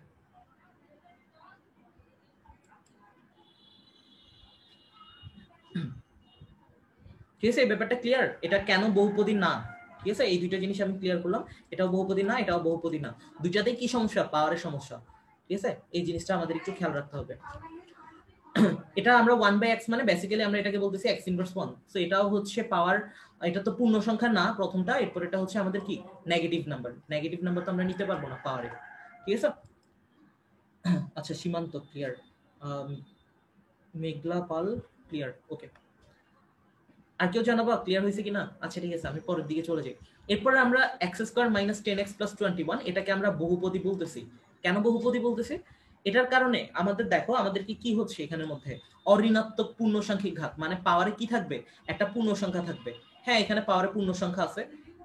ঠিক আছে, এই ব্যাপারটা ক্লিয়ার, এটা কেন বহুপদী না। ঠিক আছে, এই দুইটা জিনিস আমি ক্লিয়ার করলাম, এটাও বহুপদী না, এটাও বহুপদী না, দুইটাতেই কি সমস্যা, পাওয়ারের সমস্যা। ঠিক আছে, এই জিনিসটা আমাদের একটু খেয়াল রাখতে হবে। এটা আমরা 1/x মানে বেসিক্যালি আমরা এটাকে বলতেছি x⁻1, সো এটাও হচ্ছে পাওয়ার, এটা তো পূর্ণ সংখ্যা না প্রথমটা, এরপর এটা হচ্ছে আমাদের কি নেগেটিভ নাম্বার, নেগেটিভ নাম্বার তো আমরা নিতে পারবো না পাওয়ারে। ঠিক আছে, আচ্ছা সীমান্ত ক্লিয়ার, মেঘলা পাল ক্লিয়ার, ওকে। আর কেউ জানাবো ক্লিয়ার হয়েছে কিনা? আচ্ছা ঠিক আছে, আমি পরের দিকে চলে যাই। এরপর আমরা x² - 10x + 21, এটাকে আমরা বহুপদী বলতেছি। কেন বহুপদী বলতেছি, এটার কারণে আমাদের দেখো আমাদেরকে কি হচ্ছে, এখানের মধ্যে অঋণাত্মক পূর্ণসাংখ্যিক ঘাত, মানে পাওয়ারে কি থাকবে, একটা পূর্ণ সংখ্যা থাকবে। হ্যাঁ, এখানে পাওয়ারে পূর্ণ সংখ্যা আছে,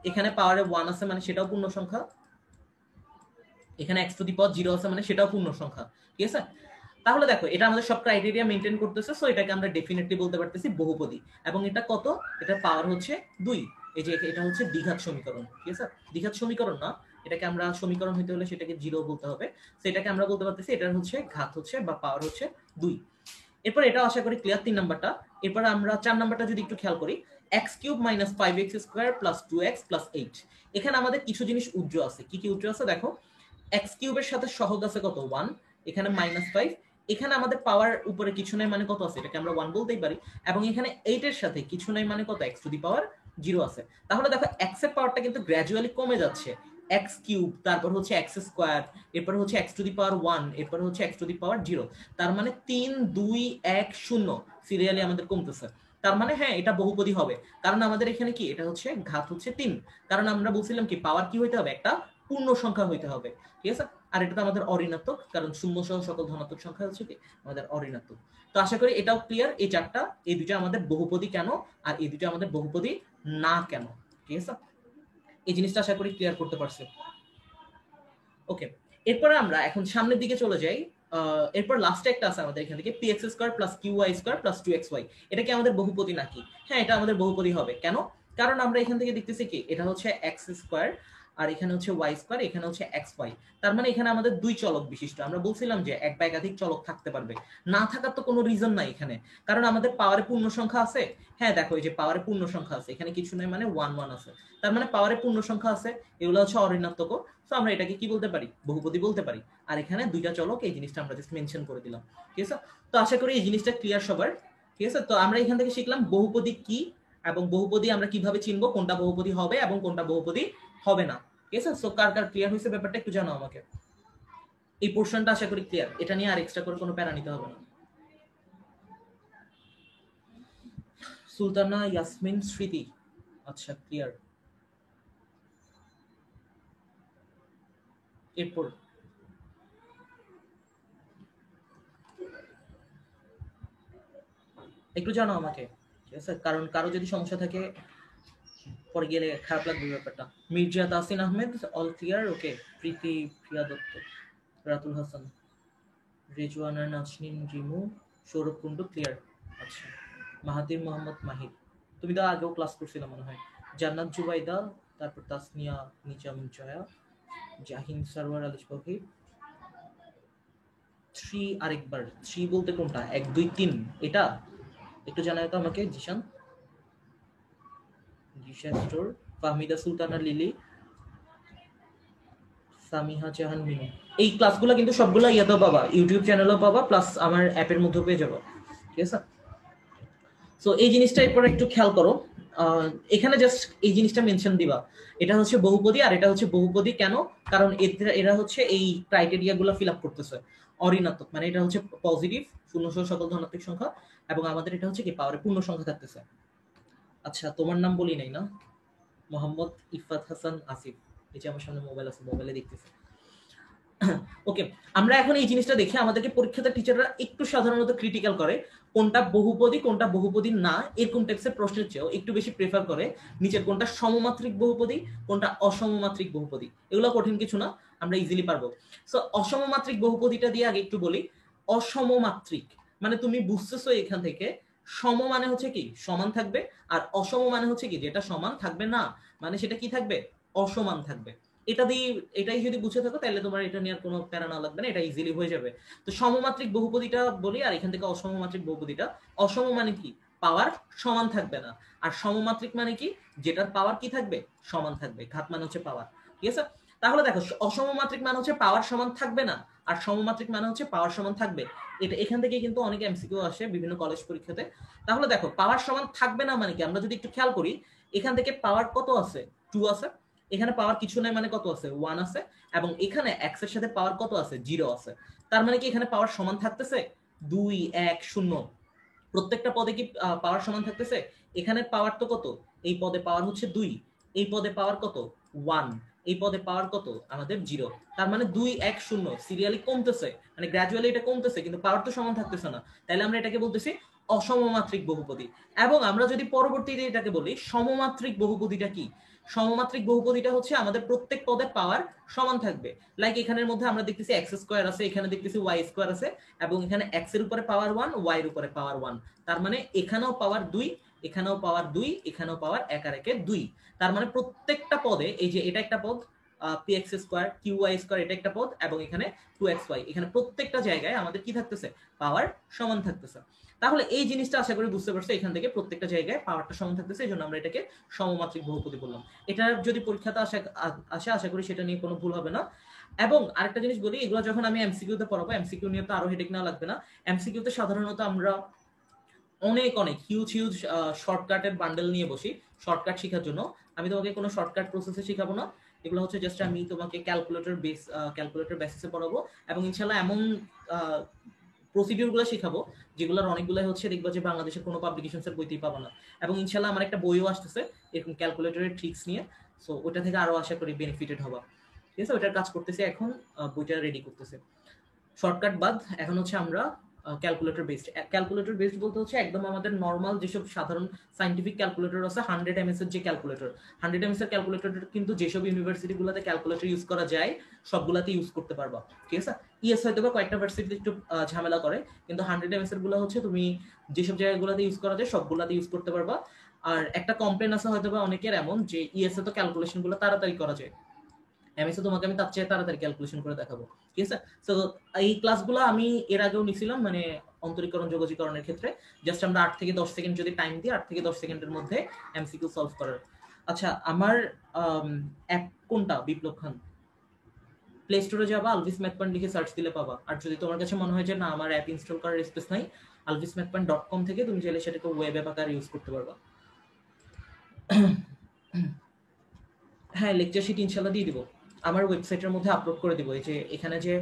এখানে পাওয়ারে 1 আছে, মানে সেটাও পূর্ণ সংখ্যা, এখানে x⁻0 আছে, মানে সেটাও পূর্ণ সংখ্যা। ঠিক আছে, তাহলে দেখো এটা আমাদের সব ক্রাইটেরিয়া মেইনটেইন করতেছে, সো এটাকে আমরা ডেফিনেটলি বলতে পারতেছি বহুপদী। এবং এটা কত, এটা পাওয়ার হচ্ছে 2। এই যে এটা হচ্ছে দ্বিঘাত সমীকরণ। ঠিক আছে, দ্বিঘাত সমীকরণ না, এটাকে আমরা সমীকরণ হইতে হলে সেটাকে 0 বলতে হবে, সো এটাকে আমরা বলতে পারতেছি এটার হচ্ছে ঘাত হচ্ছে বা পাওয়ার হচ্ছে 2। এরপর এটা আশা করি ক্লিয়ার, 3 নাম্বারটা। এরপর আমরা 4 নাম্বারটা যদি একটু খেয়াল করি, x³ - 5x² + 2x + 8, এখানে আমাদের কিছু জিনিস উজ্জ্ব আছে। কি কি উজ্জ্ব আছে দেখো, x³ এর সাথে সহগ আছে কত, 1, এখানে -5, এখানে আমাদের পাওয়ার উপরে কিছু নাই মানে কত আছে, এটাকে আমরা 1 বলতেই পারি। এবং এখানে 8 এর সাথে কিছু নাই মানে কত, x⁻0 আছে। তাহলে দেখো x এর পাওয়ারটা কিন্তু গ্র্যাজুয়ালি কমে যাচ্ছে, x³, তারপর হচ্ছে x², এরপর হচ্ছে x⁻1, এরপর হচ্ছে x⁻0, তার মানে 3, 2, 1, 0 সিরিয়ালি আমাদের কমতেছে। তার মানে হ্যাঁ এটা বহুপদী হবে, কারণ আমাদের এখানে কি এটা হচ্ছে ঘাত হচ্ছে 3, কারণ আমরা বলছিলাম কি পাওয়ার কি হইতে হবে, একটা পূর্ণ সংখ্যা হইতে হবে, ঠিক আছে। আর এটা তো আমাদের অঋণাত্মক, কারণ শূন্য সহ সকল ধনাত্মক সংখ্যা হচ্ছে কি আমাদের অঋণাত্মক। তো আশা করি এটাও ক্লিয়ার, এই চারটা, এই দুইটা আমাদের বহুপদী কেন আর এই দুইটা আমাদের বহুপদী না কেন, ঠিক আছে। এই জিনিসটা আশা করি ক্লিয়ার করতে পারছি। ওকে, এরপরে আমরা এখন সামনের দিকে চলে যাই। এরপর লাস্টে একটা আছে আমাদের এখান থেকে px square plus qy square plus 2xy, এটা কি আমাদের বহুপদী নাকি? হ্যাঁ এটা আমাদের বহুপদী হবে। কেন? কারণ আমরা এখান থেকে দেখতেছি কি এটা হচ্ছে x স্কয়ার আর এখানে হচ্ছে y স্কয়ার, এখানে হচ্ছে xy, তার মানে এখানে আমাদের দুই চলক বিশিষ্ট। আমরা বলছিলাম যে এক বা একাধিক চলক থাকতে পারবে, না থাকার তো কোনো রিজন নাই এখানে, কারণ আমাদের পাওয়ারে পূর্ণ সংখ্যা আছে। হ্যাঁ দেখো এই যে পাওয়ারে পূর্ণ সংখ্যা আছে, এখানে কিছু নেই মানে 1 1 আছে, তার মানে পাওয়ারে পূর্ণ সংখ্যা আছে, এগুলো হচ্ছে অঋণাত্মক। সো আমরা এটাকে কি বলতে পারি, বহুপদী বলতে পারি। আর এখানে দুইটা চলক, এই জিনিসটা আমরা জাস্ট মেনশন করে দিলাম, ঠিক আছে। তো আশা করি এই জিনিসটা ক্লিয়ার সবার, ঠিক আছে। তো আমরা এখান থেকে শিখলাম বহুপদী কি এবং বহুপদী আমরা কিভাবে চিনবো, কোনটা বহুপদী হবে এবং কোনটা বহুপদী হবে না, ঠিক আছে। সো কার কার ক্লিয়ার হয়েছে ব্যাপারটা একটু জানাও আমাকে। এই পোর্শনটা আশা করি ক্লিয়ার, এটা নিয়ে আর এক্সট্রা করে কোনো প্যারা নিতে হবে না। সুলতানা ইয়াসমিন স্মৃতি, আচ্ছা ক্লিয়ার। এরপর একটু জানাও আমাকে, ঠিক আছে, কারণ কারো যদি সমস্যা থাকে পরে গেলে খারাপ লাগবে ব্যাপারটা। মির্জা তাসিন আহমেদ অল ক্লিয়ার, ওকে। প্রীতি প্রিয়া দত্ত, রাতুল হাসান, রেজওয়ানা নাজনীন রিমু, সৌরভ কুন্ডু ক্লিয়ার, আচ্ছা। মাহাতির মোহাম্মদ মাহির, তুমি তো আগেও ক্লাস করছিলে মনে হয়। জান্নাত জুবাইদা, তারপর তাসনিয়া নিজাম জয়া, জাহিন সারওয়ার আলিশ বহির। 3 আরেকবার 3 বলতে কোনটা, 1 2 3 এটা একটু জানাও তো আমাকে। জিশান, জিশা স্টোর, ফাহমিদা সুলতানা লিলি, সামিহা জাহান মিনু। এই ক্লাসগুলো কিন্তু সবগুলো ইয়াতেও পাবা, ইউটিউব চ্যানেলেও পাবা, প্লাস আমার অ্যাপের মধ্যেও পেয়ে যাবো, ঠিক আছে। সো এই জিনিসটা এরপর একটু খেয়াল করো, এখানে জাস্ট এই জিনিসটা মেনশন দিবা, এটা হচ্ছে বহুপদী আর এটা হচ্ছে বহুপদী কেন, কারণ এরা হচ্ছে এই ক্রাইটেরিয়া গুলো ফিল আপ করতেছে। অঋণাত্মক মানে এটা হচ্ছে পজিটিভ, শূন্য সহ সকল ধনাত্মক সংখ্যা, এবং আমাদের এটা হচ্ছে কি পাওয়ারে পূর্ণ সংখ্যা থাকতেছে। আচ্ছা তোমার নাম বলি নাই না, মোহাম্মদ ইফাত হাসান আসিফ, এই যে আমার সামনে মোবাইল আছে, মোবাইলে দেখতেছে। ওকে, আমরা এখন এই জিনিসটা দেখে আমাদেরকে পরীক্ষাতে টিচাররা একটু সাধারণত ক্রিটিক্যাল করে, কোনটা বহুপদী কোনটা বহুপদী না, এরকম টাইপসের প্রশ্নের চেয়েও একটু বেশি প্রেফার করে নিচের কোনটা সমমাত্রিক বহুপদী কোনটা অসমমাত্রিক বহুপদী। এগুলো কঠিন কিছু না, আমরা ইজিলি পারবো। সো অসমমাত্রিক বহুপদীটা দিয়ে আগে একটু বলি। অসমমাত্রিক মানে তুমি বুঝতেছো এখান থেকে, সম মানে হচ্ছে কি সমান থাকবে, আর অসম মানে হচ্ছে কি যেটা সমান থাকবে না, মানে সেটা কি থাকবে, অসমান থাকবে। এটা দিয়ে এটাই যদি বুঝে থাকো তাহলে তোমার এটা নিয়ে কোনো প্যারা না লাগবে না, এটা ইজিলি হয়ে যাবে। তো সমমাত্রিক বহুপদীটা বলি, আর এখান থেকে অসমমাত্রিক বহুপদীটা। অসম মানে কি পাওয়ার সমান থাকবে না, আর সমমাত্রিক মানে কি যেটার পাওয়ার কি থাকবে সমান থাকবে, ঘাত মানে হচ্ছে পাওয়ার, ঠিক আছে। তাহলে দেখো অসমমাত্রিক মানে হচ্ছে পাওয়ার সমান থাকবে না, আর সমমাত্রিক মানে হচ্ছে পাওয়ার সমান থাকবে। এটা এখান থেকে কিন্তু অনেক এমসিকিউ আসে বিভিন্ন কলেজ পরীক্ষাতে। তাহলে দেখো পাওয়ার সমান থাকবে না মানে কি, আমরা যদি একটু খেয়াল করি এখান থেকে পাওয়ার কত আছে, 2 আছে, এখানে পাওয়ার কিছু নাই মানে কত আছে, 1 আছে, এবং এখানে x এর সাথে পাওয়ার কত আছে, 0 আছে। তার মানে কি এখানে পাওয়ার সমান থাকতেছে 2 1 0, প্রত্যেকটা পদে কি পাওয়ার সমান থাকতেছে। এখানে পাওয়ার তো কত, এই পদে পাওয়ার হচ্ছে 2, এই পদে পাওয়ার কত 1, এই পদে পাওয়ার কত আমাদের 0। তার মানে 2 1 0 সিরিয়ালি কমতেছে, মানে গ্র্যাজুয়ালি এটা কমতেছে, কিন্তু পাওয়ার তো সমান থাকতেছে না, তাহলে আমরা এটাকে বলতেছি অসমমাত্রিক বহুপদী। এবং আমরা যদি পরবর্তীতে এটাকে বলি সমমাত্রিক বহুপদীটা কি, সমমাত্রিক বহুপদীটা হচ্ছে আমাদের প্রত্যেক পদের পাওয়ার সমান থাকবে। লাইক এখানের মধ্যে আমরা দেখতেছি এক্স স্কোয়ার আছে, এখানে দেখতেছি ওয়াই স্কোয়ার আছে, এবং এখানে এক্স এর উপরে পাওয়ার 1, ওয়াই এর উপরে পাওয়ার 1, তার মানে এখানেও পাওয়ার 2, এখানেও পাওয়ার 2, এখানেও পাওয়ার 1 আর 1 2। তার মানে প্রত্যেকটা পদে, এই যে এটা একটা পদ px স্কয়ার qy স্কয়ার, এটা একটা পদ, এবং এখানে 2xy, এখানে প্রত্যেকটা জায়গায় আমাদের কি থাকতেছে, পাওয়ার সমান থাকতেছে। তাহলে এই জিনিসটা আশা করি বুঝতে পারছো, এখান থেকে প্রত্যেকটা জায়গায় পাওয়ারটা সমান থাকতেছে, এই জন্য আমরা এটাকে সমমাত্রিক বহুপদী বললাম। এটা যদি পরীক্ষাতে আসে আশা করি সেটা নিয়ে কোনো ভুল হবে না। এবং আরেকটা জিনিস বলি, এগুলো যখন আমি এমসিকিউ তে পড়াবো, এমসিকিউ নিয়ে তো আরো হেডেক না লাগবে না। এমসিকিউ তে সাধারণত আমরা অনেক অনেক হিউজ হিউজ শর্টকাটের বান্ডেল নিয়ে বসি শর্টকাট শেখার জন্য। আমি তোমাকে কোনো শর্টকাট প্রসেসে শেখাবো না, এগুলো হচ্ছে জাস্ট আমি তোমাকে ক্যালকুলেটর বেসিসে পড়াবো, এবং ইনশাল্লাহ এমন প্রসিডিউরগুলো শেখাবো, যেগুলোর অনেকগুলাই হচ্ছে দেখবা যে বাংলাদেশের কোনো পাবলিকেশনসের বইতেই পাবো না। এবং ইনশাল্লাহ আমার একটা বইও আসতেছে এরকম ক্যালকুলেটরের ট্রিক্স নিয়ে, সো ওটা থেকে আরো আশা করি বেনিফিটেড হবা। ঠিক আছে, ওটার কাজ করতেছে এখন, বইটা রেডি করতেছে। শর্টকাট বাদ, এখন হচ্ছে আমরা ক্যালকুলেটর বেসড। ক্যালকুলেটর বেসড বলতে হচ্ছে একদম আমাদের নর্মাল যেসব সাধারণ সাইন্টিফিক ক্যালকুলেটর আছে, 100 এমএস এর যে ক্যালকুলেটর, 100 এমএস এর ক্যালকুলেটর কিন্তু যেসব ইউনিভার্সিটিগুলোতে ক্যালকুলেটর ইউজ করা যায় সবগুলাতে ইউজ করতে পারবা। ঠিক আছে, ইএস হয়তো বা কয়েকটা ভার্সিটিতে একটু ঝামেলা করে, কিন্তু 100 এমএস এর গুলো হচ্ছে তুমি যেসব জায়গাগুলোতে ইউজ করা যায় সবগুলাতে ইউজ করতে পারবা। আর একটা কমপ্লেন আছে হয়তো বা অনেকের এমন যে ইএস এ তো ক্যালকুলেশন গুলো তাড়াতাড়ি করা যায়, এমএসে তোমাকে আমি তার চেয়ে তাড়াতাড়ি ক্যালকুলেশন করে দেখাবো। ঠিক আছে, তো এই ক্লাসগুলো আমি এর আগেও নিছিলাম, মানে অন্তরীকরণ যোগজীকরণের ক্ষেত্রে জাস্ট আমরা 8 থেকে 10 সেকেন্ড যদি টাইম দিই, 8 থেকে 10 সেকেন্ডের মধ্যে এমসিকিউ সলভ করার। আচ্ছা, আমার অ্যাপ কোনটা? বিপ্লব খান। প্লে স্টোরে যাবা, আলভিস ম্যাথপয়েন্ট লিখে সার্চ দিলে পাবা। আর যদি তোমার কাছে মনে হয় যে না আমার অ্যাপ ইনস্টল করার স্পেস নাই, alvismathpoint.com থেকে তুমি চাইলে সেটাকে ওয়েব অ্যাপ আকারে ইউজ করতে পারবা। হ্যাঁ, লেকচার শিট ইনশাল্লাহ দিয়ে দিব, আমার ওয়েবসাইটের মধ্যে আপলোড করে দিব। এই যে এখানে যে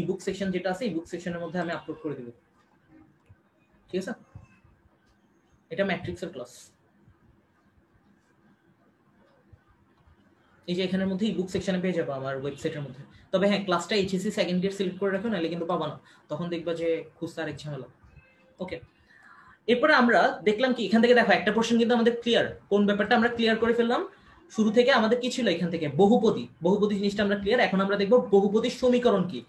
ইবুক সেকশন যেটা আছে, ইবুক সেকশনের মধ্যে আমি আপলোড করে দিব। ঠিক আছে, এটা ম্যাট্রিক্সের ক্লাস। এই যে এখানের মধ্যে ইবুক সেকশনে পেয়ে যাবো আমার ওয়েবসাইটের মধ্যে। তবে হ্যাঁ, ক্লাসটা এইচএসসি সেকেন্ড ইয়ার সিলেক্ট করে রাখো, নাহলে কিন্তু পাবা না, তখন দেখবা যে খুঁজতে আরেক ঝামেলা। ওকে, এরপরে আমরা দেখলাম কি, এখান থেকে দেখো একটা পোর্শন কিন্তু আমাদের ক্লিয়ার। কোন ব্যাপারটা আমরা ক্লিয়ার করে ফেললাম? শুরু থেকে আমাদের কি ছিল এখান থেকে? বহুপদী। বহুপদী জিনিসটা আমরা ক্লিয়ার। এখন আমরা দেখবো বহুপদীর সমীকরণ কি।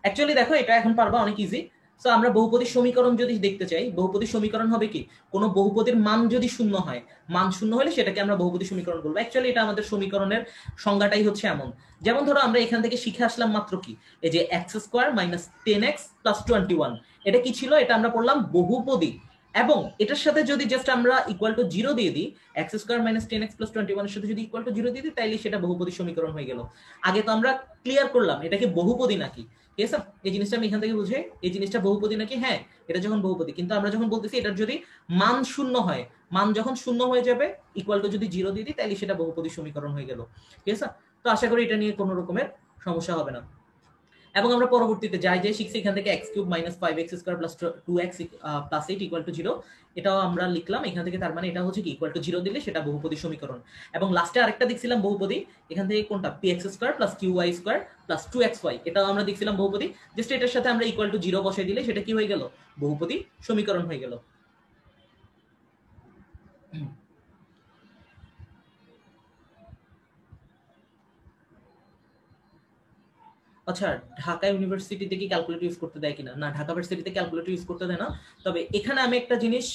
অ্যাকচুয়ালি দেখো এটা এখন পারবা অনেক ইজি। সো আমরা বহুপদীর সমীকরণ যদি দেখতে চাই, বহুপদীর সমীকরণ হবে কি, কোনো বহুপদীর মান যদি শূন্য হয়, মান শূন্য হলে সেটাকে আমরা বহুপদী সমীকরণ বলবো। অ্যাকচুয়ালি এটা আমাদের সমীকরণের সংজ্ঞাটাই হচ্ছে এমন। যেমন ধরো আমরা এখান থেকে শিখে আসলাম মাত্র কি, এই যে x square minus 10x plus 21, এটা কি ছিল? এটা আমরা পড়লাম বহুপদী। এবং এটার সাথে যদি জাস্ট আমরা ইকুয়াল টু 0 দিয়ে দিই, x square minus 10x plus 21 এর সাথে যদি ইকুয়াল টু 0 দিয়ে দিই, তাইলে সেটা বহুপদী সমীকরণ হয়ে গেল। আগে তো আমরা ক্লিয়ার করলাম এটা কি বহুপদী নাকি। ঠিক আছে, এই জিনিসটা আমি এখান থেকে বুঝে, এই জিনিসটা বহুপদী নাকি, হ্যাঁ এটা যখন বহুপদী, কিন্তু আমরা যখন বলতেছি এটার যদি মান শূন্য হয়, মান যখন শূন্য হয়ে যাবে, ইকুয়াল টু যদি 0 দিয়ে দিই, তাইলে সেটা বহুপদী সমীকরণ হয়ে গেল। ঠিক আছে, তো আশা করি এটা নিয়ে কোনো রকমের সমস্যা হবে না। এবং আমরা পরবর্তীতে যাই যাই শিখছি এখান থেকে x cube minus 5x square plus 2x plus 8 equal to 0, এটাও আমরা লিখলাম এখান থেকে। তার মানে এটা হচ্ছে কি, ইকুয়াল টু 0 দিলে সেটা বহুপদী সমীকরণ। এবং লাস্টে আরেকটা দেখছিলাম বহুপদী, এখান থেকে কোনটা, px square plus qy square plus 2xy, এটাও আমরা দেখছিলাম বহুপদী। জাস্ট এটার সাথে আমরা ইকুয়াল টু 0 বসাই দিলে সেটা কি হয়ে গেল, বহুপদী সমীকরণ হয়ে গেল। আচ্ছা, ঢাকা ইউনিভার্সিটিতে কি ক্যালকুলেটর ইউজ করতে দেয় কিনা? না, ঢাকা ভার্সিটিতে ক্যালকুলেটর ইউজ করতে দেয় না। তবে এখানে আমি একটা জিনিস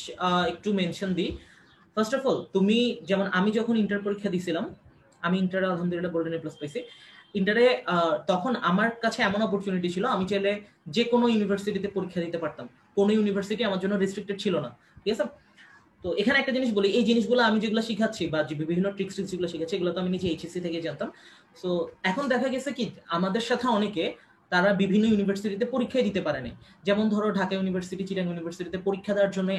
একটু মেনশন দিই। ফার্স্ট অফ অল, তুমি যেমন, আমি যখন ইন্টার পরীক্ষা দিছিলাম, আমি ইন্টারে আলহামদুলিল্লাহ গোল্ডেন এ প্লাস পাইছি। ইন্টারে তখন আমার কাছে এমন অপরচুনিটি ছিল, আমি চাইলে যে কোনো ইউনিভার্সিটিতে পরীক্ষা দিতে পারতাম, কোনো ইউনিভার্সিটি আমার জন্য রেস্ট্রিক্টেড ছিল না। ঠিক আছে, তো এখানে একটা জিনিস বলি, এই জিনিসগুলো আমি যেগুলো শিখাচ্ছি বা যে বিভিন্ন ট্রিক্স যেগুলো শিখাচ্ছি, এগুলো তো আমি নিজে এইচএসসি থেকে জানতাম। সো এখন দেখা গেছে কি, আমাদের সাথে অনেকে তারা বিভিন্ন ইউনিভার্সিটিতে পরীক্ষায় দিতে পারেনি। যেমন ধরো ঢাকা ইউনিভার্সিটি, চিটাং ইউনিভার্সিটিতে পরীক্ষা দেওয়ার জন্য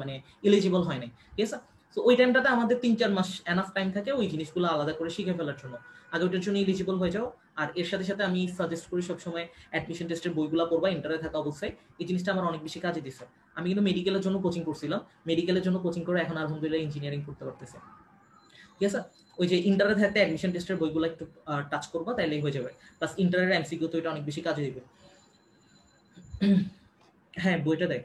মানে এলিজিবল হয় নাই। ঠিক আছে, তো ওই টাইমটাতে আমাদের 3-4 মাস এনাফ টাইম থাকে ওই জিনিসগুলো আলাদা করে শিখে ফেলার জন্য। আগে ওইটার জন্য এলিজিবল হয়ে যাও। আর এর সাথে সাথে আমি সাজেস্ট করি সবসময় অ্যাডমিশন টেস্টের বইগুলো পড়বা ইন্টারে থাকা অবস্থায়। এই জিনিসটা আমার অনেক বেশি কাজে দিছে। আমি কিন্তু মেডিকেলের জন্য কোচিং করছিলাম, মেডিকেলের জন্য কোচিং করে এখন আলহামদুলিল্লাহ ইঞ্জিনিয়ারিং করতে পারতেছে। ঠিক আছে, ওই যে ইন্টারে থাকতে অ্যাডমিশন টেস্টের বইগুলো একটু টাচ করবা, তাইলেই হয়ে যাবে। প্লাস ইন্টারের এমসিকিউ তো এটা অনেক বেশি কাজে দিবে। হ্যাঁ, বইটা দেখ।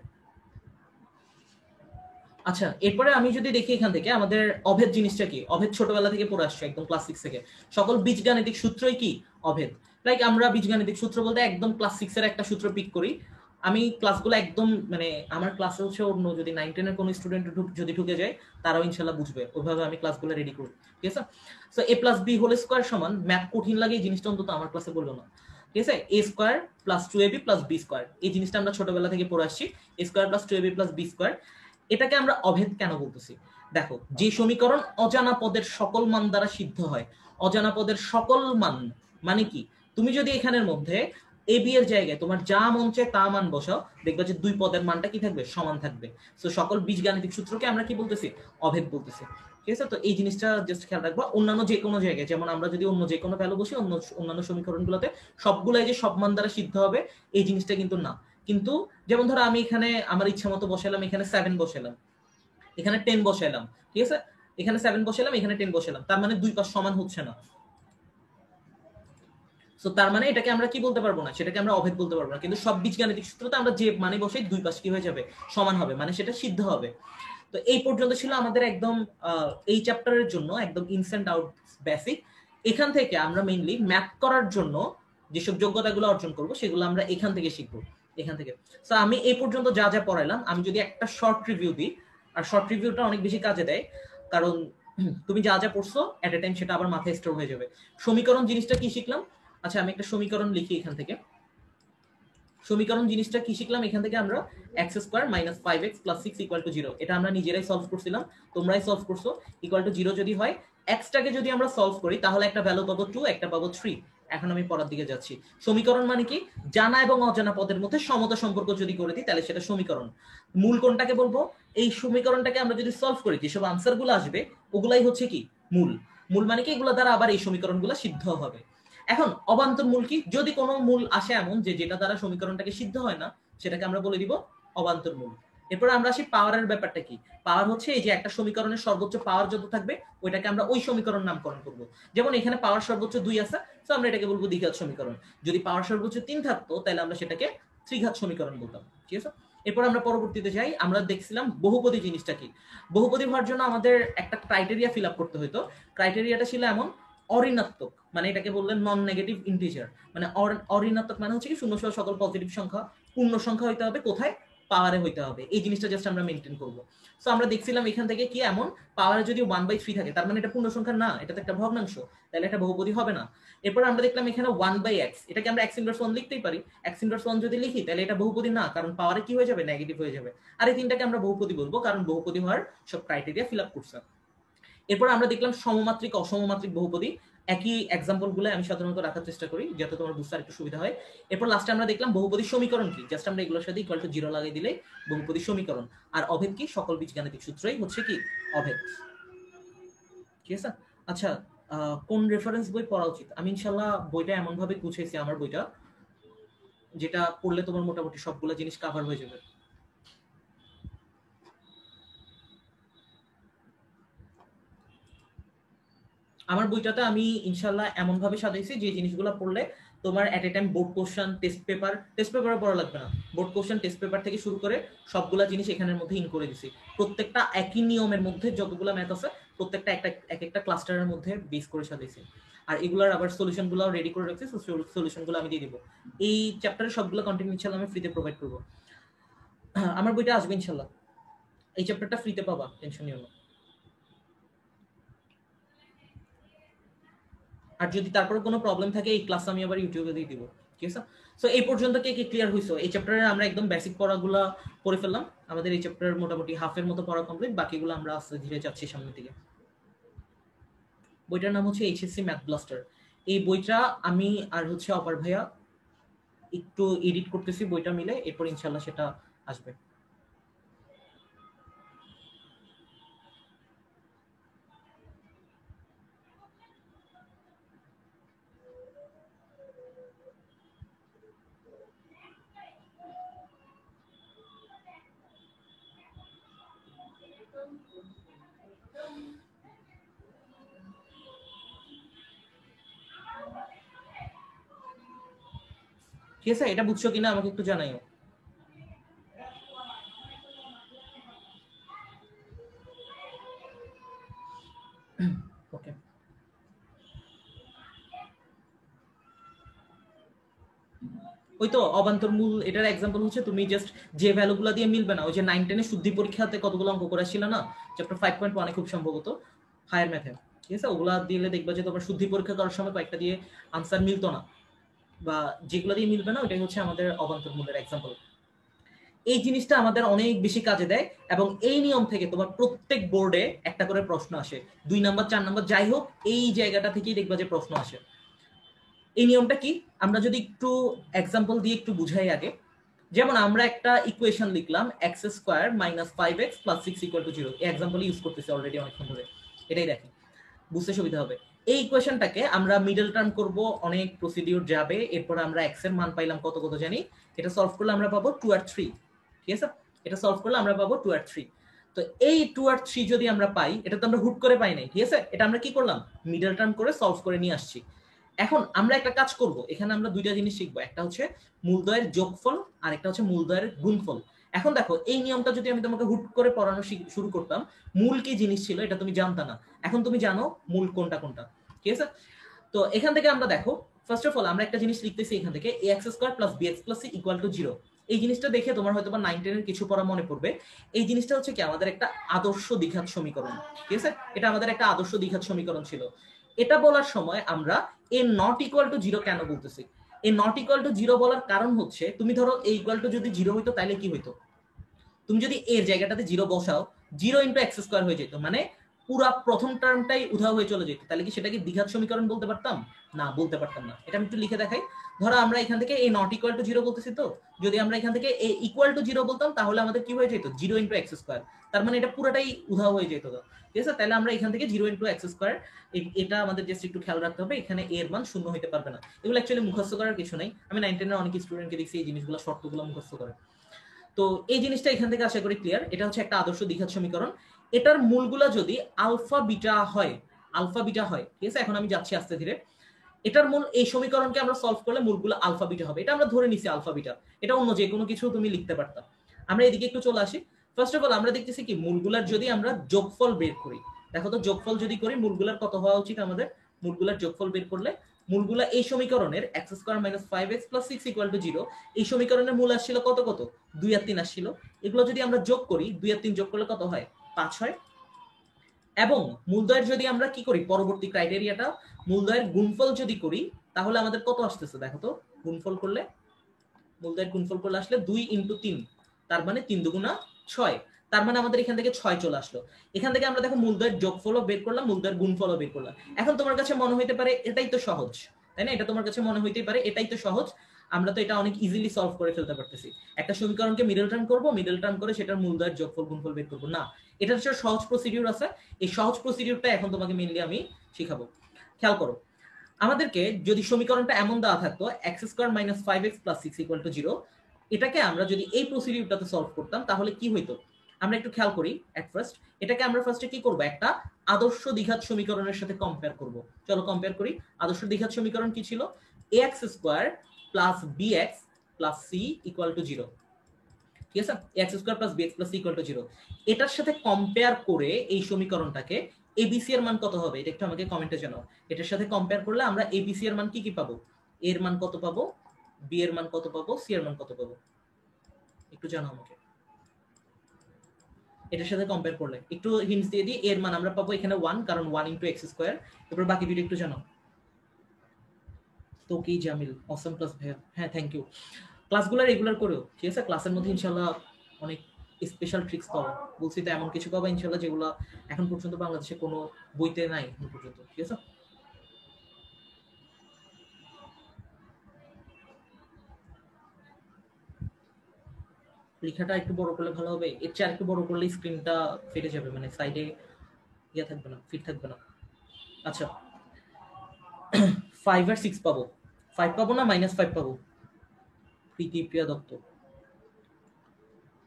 আচ্ছা, এরপরে আমি যদি দেখি এখান থেকে আমাদের অভেদ জিনিসটা কি, অভেদ ছোটবেলা থেকে পড়ে আসছে একদম ক্লাস 6 থেকে। সকল বীজগাণিতিক সূত্রই কি অভেদ। লাইক আমরা বীজগাণিতিক সূত্র বলতে একদম ক্লাস 6 এর একটা সূত্র পিক করি। আমি ক্লাসগুলো একদম, মানে আমার ক্লাসে হচ্ছে অন্য যদি 9-10 এর কোনো স্টুডেন্ট যদি ঢুকে যায়, তারাও ইনশাল্লাহ বুঝবে, ওইভাবে আমি ক্লাসগুলো রেডি করি। ঠিক আছে, so a plus B whole square সমান, ম্যাথ কঠিন লাগে এই জিনিসটা অন্তত আমার ক্লাসে বললো না। ঠিক আছে, a square plus 2ab plus b square, এই জিনিসটা আমরা ছোটবেলা থেকে পড়ে আসছি। A square plus 2ab plus b square, এটাকে আমরা অভেদ কেন বলতেছি? দেখো, যে সমীকরণ অজানা পদের সকল মান দ্বারা সিদ্ধ হয়, অজানা পদের সকল মান মানে কি, তুমি যদি এখানের মধ্যে এ বি এর জায়গায় তোমার যা মন চায় তা মান বসাও, দেখবে যে দুই পদের মানটা কি থাকবে, সমান থাকবে। তো সকল বীজগাণিতিক সূত্রকে আমরা কি বলতেছি, অভেদ বলতেছি। ঠিক আছে, তো এই জিনিসটা জাস্ট খেয়াল রাখবা। অন্যান্য যে কোনো জায়গায়, যেমন আমরা যদি অন্য যে কোনো ভ্যালু বসি অন্যান্য সমীকরণগুলোতে, সবগুলাই যে সব মান দ্বারা সিদ্ধ হবে এই জিনিসটা কিন্তু না। কিন্তু যেমন ধরো আমি এখানে আমার ইচ্ছা মতো বসালাম, এখানে 7 বসালাম, এখানে 10 বসালাম, ঠিক আছে, এখানে 7 বসালাম, এখানে 10 বসালাম, তার মানে দুই পাশ সমান হচ্ছে না। সো তার মানে এটাকে আমরা কি বলতে পারবো না, সেটাকে আমরা অভেদ বলতে পারবো না। কিন্তু সব বীজগাণিতিক সূত্রতে আমরা যে মানে বসাই দুই পাশ কি হয়ে যাবে, সমান হবে, মানে সেটা সিদ্ধ হবে। তো এই পর্যন্ত ছিল আমাদের একদম এই চ্যাপ্টারের জন্য একদম ইনস এন্ড আউট বেসিক। এখান থেকে আমরা মেইনলি ম্যাথ করার জন্য যেসব যোগ্যতাগুলো অর্জন করব সেগুলো আমরা এখান থেকে শিখবো, এখান থেকে। সো আমি এই পর্যন্ত যা যা পড়াইলাম, আমি যদি একটা শর্ট রিভিউ দিই, আর শর্ট রিভিউটা অনেক বেশি কাজে দেয়, কারণ তুমি যা যা পড়ছো এট এ টাইম সেটা আবার মাথায় স্টোর হয়ে যাবে। সমীকরণ জিনিসটা কি শিখলাম, আচ্ছা আমি একটা সমীকরণ লিখি এখান থেকে। সমীকরণ জিনিসটা কি শিখলাম এখান থেকে আমরা, x square minus 5x plus 6 equal to 0, এটা আমরা নিজেরাই সলভ করছিলাম, তোমরাই সলভ করছো। ইকুয়াল টু 0 যদি হয়, এক্সটাকে যদি আমরা সলভ করি তাহলে একটা ভ্যালু পাবো 2, একটা পাবো 3। এখন আমি পড়ার দিকে যাচ্ছি। সমীকরণ মানে কি, জানা এবং অজানা পদের মধ্যে সমতা সম্পর্ক যদি করে দিই তাহলে সেটা সমীকরণ। মূল কোনটাকে বলবো, এই সমীকরণটাকে আমরা যদি সলভ করি যেসব আনসার গুলো আসবে ওগুলাই হচ্ছে কি মূল। মূল মানে কি, এগুলো দ্বারা আবার এই সমীকরণগুলো সিদ্ধ হবে। এখন অবান্তর মূল কি, যদি কোনো মূল আসে এমন যে যেটা দ্বারা সমীকরণটাকে সিদ্ধ হয় না, সেটাকে আমরা বলে দিব অবান্তর মূল। এরপর আমরা আসি পাওয়ারের ব্যাপারটা কি। পাওয়ার হচ্ছে এই যে একটা সমীকরণের সর্বোচ্চ পাওয়ার যত থাকবে ওইটাকে আমরা ওই সমীকরণ নামকরণ করব। যেমন এখানে পাওয়ার সর্বোচ্চ 2 আছে, তো আমরা এটাকে বলবো দ্বিঘাত সমীকরণ। যদি পাওয়ার সর্বোচ্চ 3 থাকতো তাহলে আমরা সেটাকে ত্রিঘাত সমীকরণ বলতাম, ঠিক আছে। এরপর আমরা পরবর্তীতে যাই, আমরা দেখছিলাম বহুপদী জিনিসটা কি। বহুপদী হওয়ার জন্য আমাদের একটা ক্রাইটেরিয়া ফিল আপ করতে হতো। ক্রাইটেরিয়াটা ছিল এমন, অঋণাত্মক, মানে এটাকে বললেন নন নেগেটিভ ইন্টিজার, মানে অঋণাত্মক মানে হচ্ছে কি শূন্য সহ সকল পজিটিভ সংখ্যা পূর্ণ সংখ্যা হইতে হবে, কোথায়, পাওয়ারে হইতে হবে। এই জিনিসটা জাস্ট আমরা মেনটেন করবো। সো আমরা দেখছিলাম এখান থেকে কি এমন, পাওয়ারে যদি 1/3 থাকে তার মানে এটা পূর্ণ সংখ্যা না, এটা তো একটা ভগ্নাংশ, তাহলে এটা বহুপদী হবে না। এরপর আমরা দেখলাম এখানে 1/x, এটাকে আমরা x ইনভার্স 1 লিখতেই পারি। x ইনভার্স 1 যদি লিখি তাহলে এটা বহুপদী না, কারণ পাওয়ারে কি হয়ে যাবে, নেগেটিভ হয়ে যাবে। আর এই তিনটাকে আমরা বহুপদী বলবো, কারণ বহুপদী হওয়ার সব ক্রাইটেরিয়া ফিল আপ করছে। এরপর আমরা দেখলাম সমমাত্রিক অসমমাত্রিক বহুপদী। একই এক্সাম্পল গুলো আমি সাধারণত রাখার চেষ্টা করি যাতে তোমার বুঝতে একটু সুবিধা হয়। এরপর লাস্টে আমরা দেখলাম বহুপদী সমীকরণ কি, জাস্ট আমরা এগুলোর সাথে ইকুয়াল টু 0 লাগিয়ে দিলে বহুপদী সমীকরণ। আর অভেদ কি, সকল বীজগাণিতিক সূত্রই হচ্ছে কি অভেদ, ঠিক আছে। আচ্ছা, কোন রেফারেন্স বই পড়া উচিত, আমি ইনশাল্লাহ বইটা এমন ভাবে গুছিয়েছি আমার বইটা, যেটা পড়লে তোমার মোটামুটি সবগুলো জিনিস কভার হয়ে যাবে। আমার বইটাতে আমি ইনশাল্লাহ এমন ভাবে সাজাইছি যে জিনিসগুলো পড়লে তোমার at a time board question, test paper পড়া লাগবে না, বোর্ড কোশ্চেন টেস্ট পেপার থেকে শুরু করে সবগুলা জিনিস এখানের মধ্যে ইন করে দিছি। প্রত্যেকটা একই নিয়মের মধ্যে যতগুলো ম্যাথ আছে প্রত্যেকটা এক একটা ক্লাস্টারের মধ্যে বেস করে সাজাইছি। আর এগুলার আবার সলিউশন গুলো রেডি করে রাখছি, সলিউশন গুলো আমি দিয়ে দিব। এই চ্যাপ্টারের সবগুলো কন্টেন্ট ইনশাল্লাহ আমি ফ্রিতে প্রোভাইড করবো। আমার বইটা আসবে ইনশাল্লাহ, এই চ্যাপ্টারটা ফ্রিতে পাবা, টেনশন নিও না। আর যদি তারপরে কোনো প্রবলেম থাকে এই ক্লাস আমি আবার ইউটিউবে দিয়ে দিব, ঠিক আছে। সো এই পর্যন্ত কে কে ক্লিয়ার হইছো, এই চ্যাপ্টারে আমরা একদম বেসিক পড়াগুলো পড়ে ফেললাম। আমাদের এই চ্যাপ্টারের মোটামুটি হাফের মতো পড়া কমপ্লিট, বাকিগুলো আমরা আস্তে ধীরে যাচ্ছি সামনের দিকে। বইটার নাম হচ্ছে এইচএসসি ম্যাথ ব্লাস্টার। এই বইটা আমি আর হচ্ছে অপার ভাইয়া একটু এডিট করতেছি বইটা মিলে, এরপর ইনশাল্লাহ সেটা আসবে। ঠিক আছে, এটা বুঝছো কিনা আমাকে একটু জানাইও। ওকে, ওই তো অবান্তর মূল, এটার এক্সাম্পল হচ্ছে তুমি জাস্ট যে ভ্যালুগুলো দিয়ে মিলবে না, ওই যে 9-10 এর শুদ্ধি পরীক্ষাতে কতগুলো অঙ্ক করেছিল না, চ্যাপ্টার 5.1 খুব সম্ভবত হায়ার ম্যাথে, ঠিক আছে, ওগুলা দিলে দেখবা যে তোমার শুদ্ধি পরীক্ষা করার সময় কয়েকটা দিয়ে আনসার মিলতো না, বা যেগুলো দিয়ে মিলবে না ওইটাই হচ্ছে আমাদের অবান্তর মূলের এক্সাম্পল। এই জিনিসটা আমাদের অনেক বেশি কাজে দেয়, এবং এই নিয়ম থেকে তোমার প্রত্যেক বোর্ডে একটা করে প্রশ্ন আসে, 2 নাম্বার 4 নাম্বার যাই হোক, এই জায়গাটা থেকেই দেখবা যে প্রশ্ন আসে। এই নিয়মটা কি, আমরা যদি একটু এক্সাম্পল দিয়ে একটু বুঝাই আগে। যেমন আমরা একটা ইকুয়েশন লিখলাম x square minus 5x plus 6 equal to 0, এই এক্সাম্পল ইউজ করতেছি অলরেডি অনেকক্ষণ ধরে, এটাই দেখেন বুঝতে সুবিধা হবে। এই ইকুয়েশনটাকে আমরা মিডল টার্ম করব, অনেক প্রসিডিউর যাবে, এরপর আমরা এক্স এর মান পাইলাম কত কত জানি, এটা সলভ করলে আমরা পাবো 2r3। ঠিক আছে, এটা সলভ করলে আমরা পাবো 2r3। তো এই 2r3 যদি আমরা পাই, এটা তো আমরা হুট করে পাই নাই, ঠিক আছে, এটা আমরা কি করলাম, মিডল টার্ম করে সলভ করে নিয়ে আসছি। এখন আমরা একটা কাজ করব, এখানে আমরা দুইটা জিনিস শিখবো, একটা হচ্ছে মূলদ্বয়ের যোগফল আর একটা হচ্ছে মূলদ্বয়ের গুণফল। এখন দেখো এই নিয়মটা যদি আমি তোমাকে হুট করে পড়ানো শুরু করতাম, মূল কি জিনিস ছিল এটা তুমি জানতা না, এখন তুমি জানো মূল কোনটা কোনটা। ঠিক আছে, তো এখান থেকে আমরা দেখো ফার্স্ট অফ অল আমরা একটা জিনিস লিখতেছি এখান থেকে ax² + bx + c = 0। এই জিনিসটা দেখে তোমার হয়তো বা 9 10 এর কিছু পড়া মনে পড়বে। এই জিনিসটা হচ্ছে কি আমাদের একটা আদর্শ দ্বিঘাত সমীকরণ। ঠিক আছে, এটা আমাদের একটা আদর্শ দ্বিঘাত সমীকরণ ছিল। এটা বলার সময় আমরা a ≠ 0 কেন বলতেছি, a ≠ 0 বলার কারণ হচ্ছে, তুমি ধরো a = যদি 0 হইতো তাহলে কি হইতো, তুমি যদি এর জায়গাটাতে 0 বসাও, 0 × x² হয়ে যেত, মানে পুরা প্রথম টার্মটাই উধাও হয়ে চলে যেত। তাহলে কি সেটাকে দ্বিঘাত সমীকরণ বলতে পারতাম? না, বলতে পারতাম না। এটা আমি একটু লিখে দেখাই। ধরো আমরা এখান থেকে a ≠ 0 বলতেছি, তো যদি আমরা এখান থেকে a = 0 বলতাম তাহলে আমাদের কি হয়ে যেত, 0 × x²। তার মানে এটা পুরোটাই উধাও হয়ে যেত। ঠিক আছে, তাহলে আমরা এখান থেকে 0 × x², এটা আমাদের জাস্ট একটু খেয়াল রাখতে হবে, এখানে a এর মান শূন্য হইতে পারবে না। এগুলো অ্যাকচুয়ালি মুখস্থ করার কিছু নাই, আমি 9 10 এর অনেক স্টুডেন্টকে দেখছি এই জিনিসগুলো শর্তগুলো মুখস্থ করে। তো এই জিনিসটা এখান থেকে আশা করি ক্লিয়ার। এটা হচ্ছে একটা আদর্শ দ্বিঘাত সমীকরণ। এটার মূলগুলা যদি আলফা বিটা হয়, ঠিক আছে, এখন আমি যাচ্ছি আস্তে ধীরে। এটার মূল, এই সমীকরণকে আমরা সলভ করলে মূলগুলো আলফা বিটা হবে, এটা আমরা ধরে নিছি আলফা বিটা। এটা অন্য যে কোনো কিছু তুমি লিখতে পারতাম। আমরা এদিকে একটু চলে আসি। ফার্স্ট অফ অল আমরা দেখতেছি কি মূলগুলার যদি আমরা যোগফল বের করি, দেখো তো যোগফল যদি করি মূলগুলার কত হওয়া উচিত আমাদের, মূলগুলার যোগফল বের করলে মূলগুলা এই সমীকরণের x² - 5x + 6 = 0, এই সমীকরণের মূল আসছিল কত কত, 2 আর 3 আসছিল। এগুলো যদি আমরা যোগ করি, 2 আর 3 যোগ করলে কত হয়, 5 হয়। এবং মূলদ্বয়ের যদি আমরা কি করি, পরবর্তী ক্রাইটেরিয়াটা মূলদ্বয়ের গুণফল যদি করি তাহলে আমাদের কত আসতেছে, দেখো তো গুণফল করলে, মূলদ্বয়ের গুণফল করলে আসলে 2 × 3, তার মানে 3 দুগুণা 6, তার মানে আমাদের এখান থেকে 6 চলে আসলো। এখান থেকে আমরা দেখো মূলদ্বয়ের যোগফলও বের করলাম, মূলদ্বয়ের গুণফলও বের করলাম। এখন তোমার কাছে মনে হইতে পারে এটাই তো সহজ, তাই না, এটা তোমার কাছে মনে হইতেই পারে এটাই তো সহজ, আমরা তো এটা অনেক ইজিলি সলভ করে ফেলতে পারতেছি। একটা সমীকরণকে মিডল টার্ম করব, মিডল টার্ম করে সেটার মূলদ্বয়ের যোগফল গুণফল বের করব। না, এটার একটা সহজ প্রসিডিউর আছে, এই সহজ প্রসিডিউরটা এখন তোমাকে মেইনলি আমি শিখাবো। খেয়াল করো, আমাদেরকে যদি সমীকরণটা এমন দেওয়া থাকতো x² - 5x + 6 = 0, এটাকে আমরা যদি এই প্রসিডিউরটাতে সলভ করতাম তাহলে কি হইতো, আমরা একটু খেয়াল করি। এট ফার্স্ট এটাকে আমরা ফার্স্টে কি করব, একটা আদর্শ দ্বিঘাত সমীকরণের সাথে কম্পেয়ার করব। চলো কম্পেয়ার করি। আদর্শ দ্বিঘাত সমীকরণ কি ছিল, ax² + bx + c = 0। ঠিক আছে, ax² + bx + c = 0। এটার সাথে কম্পেয়ার করে এই সমীকরণটাকে abc এর মান কত হবে, এটা একটু আমাকে কমেন্টে জানাও। এটার সাথে কম্পেয়ার করলে আমরা abc এর মান কি কি পাবো, a এর মান কত পাবো, b এর মান কত পাবো, c এর মান কত পাবো, একটু জানাও আমাকে। এটার সাথে কম্পেয়ার করলে একটু হিন্টস দিয়ে দিই, এর মান আমরা পাবো এখানে 1, কারণ 1 × x²। এরপর বাকি দুটো একটু জানাও। তো কি জামিল, অসম প্লাস ভাইয়া, হ্যাঁ থ্যাংক ইউ। ক্লাসগুলো রেগুলার করো, ঠিক আছে, ক্লাসের মধ্যে ইনশাআল্লাহ অনেক স্পেশাল ট্রিক্স পাবো। বলছি তো এমন কিছু পাবো ইনশাআল্লাহ যেগুলো এখন পর্যন্ত বাংলাদেশে কোনো বইতে নাই এখন পর্যন্ত। ঠিক আছে, লেখাটা একটু বড় করলে ভালো হবে, এর চেয়ে আরেকটু বড় করলে স্ক্রিনটা ফেটে যাবে, মানে সাইডে ইয়া থাকবে না, ফিট থাকবে না। আচ্ছা 5 আর 6 পাবো, 5 পাবো না -5 পাবো, প্রীতি প্রিয়া দত্ত,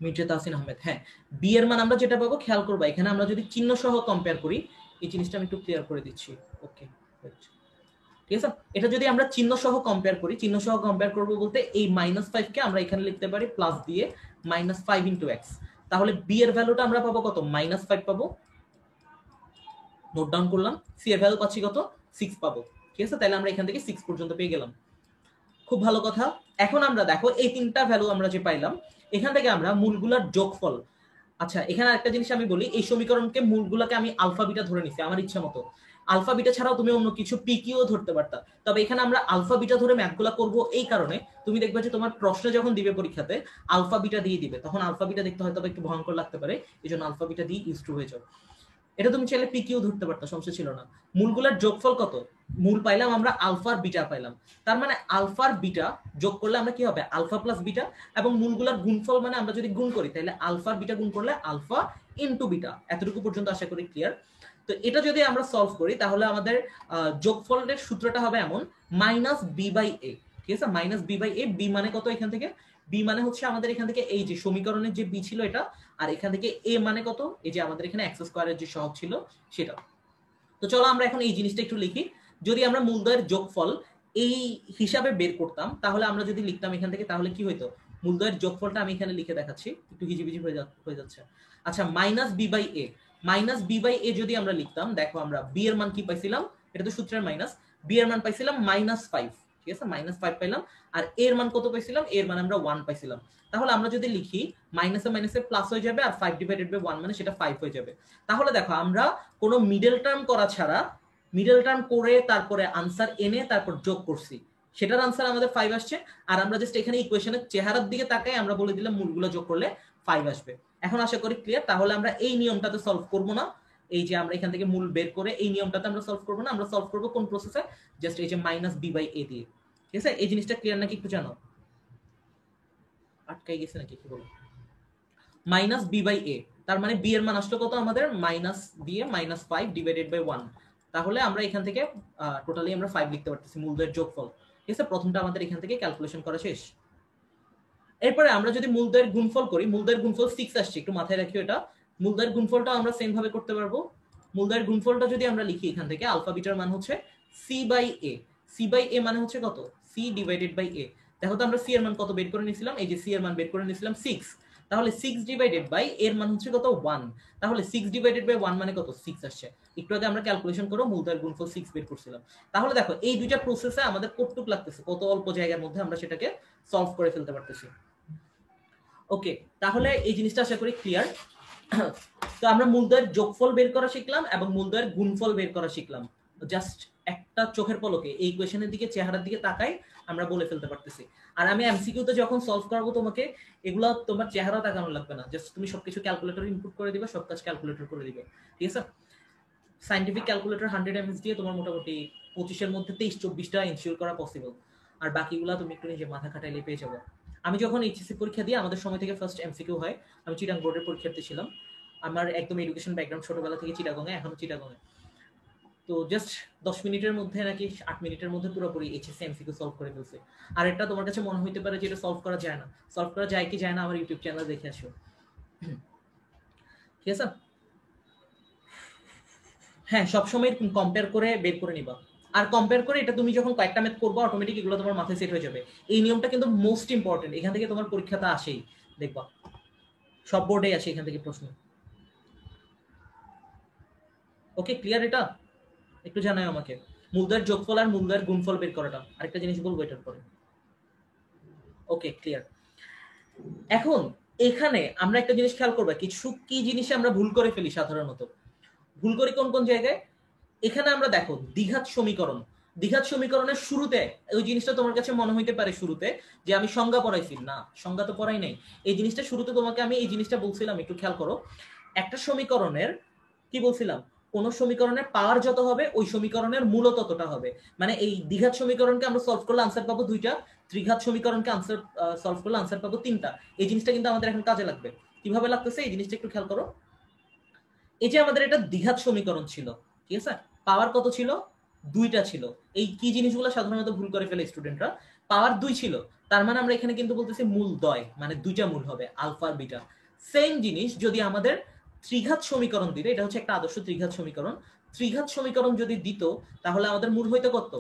মির্জা তাসিন আহমেদ, হ্যাঁ। বি এর মান আমরা যেটা পাবো, খেয়াল করবা এখানে আমরা যদি চিহ্ন সহ কম্পেয়ার করি, এই জিনিসটা আমি একটু ক্লিয়ার করে দিচ্ছি। ওকে, ঠিক আছে, এটা যদি আমরা চিহ্ন সহ কম্পেয়ার করি, চিহ্ন সহ কম্পেয়ার করবো বলতে এই -5 কে আমরা এখানে লিখতে পারি প্লাস দিয়ে -5 × x, তাহলে বি এর ভ্যালুটা আমরা পাবো কত, -5 পাবো, নোট ডাউন করলাম। সি এর ভ্যালু পাচ্ছি কত, 6 পাবো। ঠিক আছে, তাহলে আমরা এখান থেকে 6 পর্যন্ত পেয়ে গেলাম। খুব ভালো কথা। এখন আমরা দেখো এই তিনটা ভ্যালু আমরা যে পাইলাম, এখান থেকে আমরা মূলগুলার যোগফল, আচ্ছা এখানে একটা জিনিস আমি বলি, এই সমীকরণকে মূলগুলোকে আমি আলফা বিটা ধরে নিছি আমার ইচ্ছা মতো। আলফা বিটা ছাড়াও তুমি অন্য কিছু পি কিউ ধরতে পারতা, তবে এখানে আমরা আলফা বিটা ধরে ম্যাথগুলো করব এই কারণে, তুমি দেখবে যে তোমার প্রশ্নে যখন দিবে পরীক্ষাতে আলফা বিটা দিয়ে দিবে, তখন আলফা বিটা দেখতে হয়তো একটু ভয়ঙ্কর লাগতে পারে, এই জন্য আলফা বিটা দিয়ে ইউজ টু হয়ে যাও। এটা তুমি চাইলে পি কিউ ধরতে পারতো, সমস্যা ছিল না। মূলগুলোর যোগফল কত, মূল পাইলাম আমরা আলফা আর বিটা পাইলাম, তার মানে আলফা আর বিটা যোগ করলে আমরা কি হবে, আলফা প্লাস বিটা। এবং মূলগুলোর গুণফল মানে আমরা যদি গুণ করি তাহলে আলফা আর বিটা গুণ করলে আলফা ইনটু বিটা। এতটুকু পর্যন্ত আশা করি ক্লিয়ার। তো এটা যদি আমরা সলভ করি তাহলে আমাদের যোগফলের সূত্রটা হবে এমন মাইনাস বি বাই এ, ঠিক আছে, minus B by A. B মানে কত এখান থেকে? বি মানে হচ্ছে আমাদের এখান থেকে এই যে সমীকরণের যে বি ছিল এটা, আর এখান থেকে এ মানে কত, এই যে আমাদের এখানে এক্স স্কোয়ারের যে সহগ ছিল সেটা। তো চলো আমরা এখন এই জিনিসটা একটু লিখি। যদি আমরা মূলদ্বয়ের যোগফল এই হিসাবে বের করতাম তাহলে আমরা যদি লিখতাম এখান থেকে তাহলে কি হইতো? মূলদ্বয়ের যোগফলটা আমি এখানে লিখে দেখাচ্ছি, একটু হিজিবিজি হয়ে যাচ্ছে। আচ্ছা, minus B by a, minus B by a যদি আমরা লিখতাম, দেখো আমরা বি এর মান কি পাইছিলাম, এটা তো সূত্রের মাইনাস, বি এর মান পাইছিলাম -5, ঠিক আছে, -5 পাইলাম। আর এর মান কত পাইছিলাম? এর মান আমরা 1 পাইছিলাম। তাহলে আমরা যদি লিখি মাইনাসে মাইনাসে প্লাস হয়ে যাবে, আর 5 ডিভাইডেড বাই 1 মানে সেটা 5 হয়ে যাবে। তাহলে দেখো আমরা কোনো মিডল টার্ম করা ছাড়া, মিডল টার্ম করে তারপরে আনসার এনে তারপর যোগ করছি, সেটার আনসার আমাদের 5 আসছে। আর আমরা জাস্ট এখানে ইকুয়েশনের চেহারার দিকে তাকাই আমরা বলে দিলাম মূলগুলো যোগ করলে 5 আসবে। এখন আশা করি ক্লিয়ার। তাহলে আমরা এই নিয়মটাতে সলভ করব না, এই যে আমরা এখান থেকে মূল বের করে এই নিয়মটাতে আমরা সলভ করব না, আমরা সলভ করব কোন প্রসেসে? জাস্ট এই যে মাইনাস বি বাই এ দিয়ে, ঠিক আছে। এই জিনিসটা ক্লিয়ার নাকি একটু জানো? আটকাই গেছে নাকি, কি বলো? মাইনাস বি বাই এ, তার মানে বি এর মান আসলো কত আমাদের? মাইনাস দিয়ে -5 ডিভাইডেড বাই 1। তাহলে আমরা এখান থেকে টোটালি আমরা 5 লিখতে পারতেছি মূলদ্বয়ের যোগফল, ঠিক আছে। প্রথমটা আমাদের এখান থেকে ক্যালকুলেশন করা শেষ। এরপরে আমরা যদি মূলদ্বয়ের গুণফল করি, মূলদ্বয়ের গুণফল 6 আসছে, একটু মাথায় রাখিও এটা। মূলদ্বয়ের গুণফলটা আমরা সেম ভাবে করতে পারবো। মূলদ্বয়ের গুণফলটা যদি আমরা লিখি এখান থেকে, আলফা বিটার মান হচ্ছে c by a, c by a মানে হচ্ছে কত? C divided by a. দেখো তো আমরা সি এর মান কত বের করে নিয়েছিলাম, এই যে সি এর মান বের করে নিয়েছিলাম 6। তাহলে 6 ডিভাইডেড বাই এর মান হচ্ছে কত? 1। তাহলে 6 ডিভাইডেড বাই 1 মানে কত? 6 আসছে। একটু আগে আমরা ক্যালকুলেশন করব মূলদ্বয়ের গুণফল 6 বের করছিলাম। তাহলে দেখো এই দুইটা প্রসেসে আমাদের কতটুক লাগতেছে, কত অল্প জায়গার মধ্যে আমরা সেটাকে সলভ করে ফেলতে পারতেছি। ওকে, তাহলে এই জিনিসটা আশা করি ক্লিয়ার। তো আমরা মূলদ্বয়ের যোগফল বের করা শিখলাম এবং মূলদ্বয়ের গুণফল বের করা শিখলাম। জাস্ট একটা চোখের পলকে এই কোয়েশনের দিকে, চেহারার দিকে তাকাই আমরা বলে ফেলতে পারতেছি। আর আমি এমসিকিউতে যখন সলভ করাবো তোমাকে, এগুলো তোমার চেহারা তাকানো লাগবে না, জাস্ট তুমি সবকিছু ক্যালকুলেটর ইনপুট করে দিবে, সব কাজ ক্যালকুলেটর করে দিবে, ঠিক আছে। সায়েন্টিফিক ক্যালকুলেটর 100 এমএস দিয়ে তোমার মোটামুটি 25-এর মধ্যে 23-24টা ইনশিওর করা পসিবল। আর বাকিগুলো তুমি একটু নিজে মাথা খাটাইলে পেয়ে যাবো। আমি যখন এইচএসসি পরীক্ষা দিই আমাদের সময় থেকে ফার্স্ট এমসিকিউ হয়। আমি চিটাং বোর্ডের পরীক্ষার্থী ছিলাম, আমার একদম এডুকেশন ব্যাকগ্রাউন্ড ছোটবেলা থেকে চিটাগংয়ে, এখনো চিটাগংয়ে। তো জাস্ট 10 মিনিটের মধ্যে নাকি 8 মিনিটের মধ্যে পুরোপুরি এইচএসসি এমসিকিউ সলভ করে ফেলছে। আর এটা তোমার কাছে মনে হইতে পারে যে এটা সলভ করা যায় না, সলভ করা যায় কি যায় না আমার ইউটিউব চ্যানেল দেখে আসো, ঠিক আছে। হ্যাঁ, সবসময় কম্পেয়ার করে বের করে নিবা। আর কম্পেয়ার করে এটা তুমি যখন কয়েকটা ম্যাথ করবো অটোমেটিক এগুলো তোমার মাথায় সেট হয়ে যাবে। এই নিয়মটা কিন্তু মোস্ট ইম্পর্টেন্ট, এখান থেকে তোমার পরীক্ষাটা আসেই, দেখবা সব বোর্ডে আসে এখান থেকে প্রশ্ন। ওকে, ক্লিয়ার? এটা একটু জানাই আমাকে, মূলদ্বয়ের যোগফল আর মূলদ্বয়ের গুণফল বের করাটা। আরেকটা জিনিস বলবো এটার পরে। ওকে, ক্লিয়ার। এখন এখানে আমরা একটা জিনিস খেয়াল করবো, কিছু কি জিনিসে আমরা ভুল করে ফেলি সাধারণত। ভুল করি কোন কোন জায়গায়? এখানে আমরা দেখো দ্বিঘাত সমীকরণ, দ্বিঘাত সমীকরণের শুরুতে ওই জিনিসটা তোমার কাছে মনে হইতে পারে শুরুতে যে আমি সংজ্ঞা পড়াইছি, না সংজ্ঞা তো পড়াই নাই। এই জিনিসটা শুরুতে তোমাকে আমি এই জিনিসটা বলছিলাম, একটু খেয়াল করো। একটা সমীকরণের কি বলছিলাম, কোন সমীকরণের পাওয়ার যত হবে ওই সমীকরণের মূল ততটা হবে। মানে এই দ্বিঘাত সমীকরণকে আমরা সলভ করলে আনসার পাবো 2টা, ত্রিঘাত সমীকরণকে আনসার সলভ করলে আনসার পাবো 3টা। এই জিনিসটা কিন্তু আমাদের এখন কাজে লাগবে। কিভাবে লাগতেছে এই জিনিসটা একটু খেয়াল করো। এই যে আমাদের এটা দ্বিঘাত সমীকরণ ছিল, ঠিক আছে, পাওয়ার কত ছিল? 2টা ছিল। এই কি জিনিসগুলো সাধারণত ভুল করে ফেলে স্টুডেন্টরা, পাওয়ার 2 ছিল, তার মানে আমরা এখানে কিন্তু বলতেছি মূল দ্বয়, মানে 2টা মূল হবে আলফা আর বিটা। সেম জিনিস যদি আমাদের ত্রিঘাত সমীকরণ দিত, এটা হচ্ছে একটা আদর্শ ত্রিঘাত সমীকরণ, ত্রিঘাত সমীকরণ যদি দিত তাহলে আমাদের মূল হইতো কত?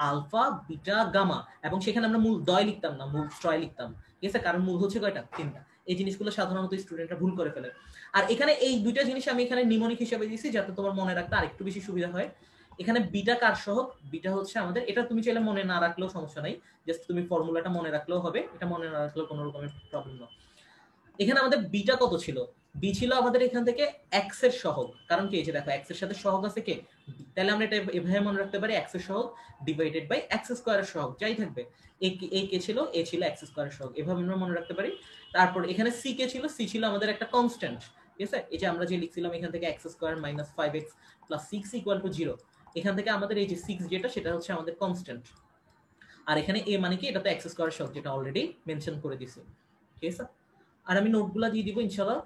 আলফা বিটা গামা, এবং সেখানে আমরা মূল দ্বয় লিখতাম না, মূল ত্রয় লিখতাম, ঠিক আছে, কারণ মূল হচ্ছে কয়টা? 3টা। এই জিনিসগুলো সাধারণত স্টুডেন্টরা ভুল করে ফেলে। আর এখানে এই দুইটা জিনিস আমি এখানে নিমোনিক হিসেবে দিয়েছি যাতে তোমার মনে রাখতে আরেকটু বেশি সুবিধা হয়। এখানে বিটা কার সহগ? বিটা হচ্ছে আমাদের, এটা তুমি চাইলে মনে না রাখলেও সমস্যা নাই, জাস্ট তুমি ফর্মুলাটা মনে রাখলেও হবে, এটা মনে না রাখলেও কোনো রকমের প্রবলেম না। এখানে আমাদের বিটা কত ছিল? বি ছিল আমাদের এখান থেকে এক্স এর সহগ, কারণ কি এই যে দেখো এক্স এর সাথে সহগ আছে কে, তাহলে আমরা এটা এভাবে মনে রাখতে পারি এক্স এর সহগ ডিভাইডেড বাই এক্স স্কয়ারের সহগ, যাই থাকবে। এ কে ছিল? এ ছিল এক্স স্কয়ারের সহগ, এভাবে আমরা মনে রাখতে পারি। তারপর এখানে সি কে ছিল? সি ছিল আমাদের একটা কনস্ট্যান্ট, ঠিক আছে। এই যে আমরা যে লিখছিলাম এখান থেকে x square minus 5x plus 6 equal to 0, এখান থেকে আমাদের এই যে 6 যেটা সেটা হচ্ছে আমাদের কনস্ট্যান্ট। আর এখানে এ মানে কি, এটা তো এক্স স্কয়ারের সহগ, যেটা অলরেডি মেনশন করে দিছি, ঠিক আছে। আর আমি নোটগুলা দিয়ে দিব ইনশাআল্লাহ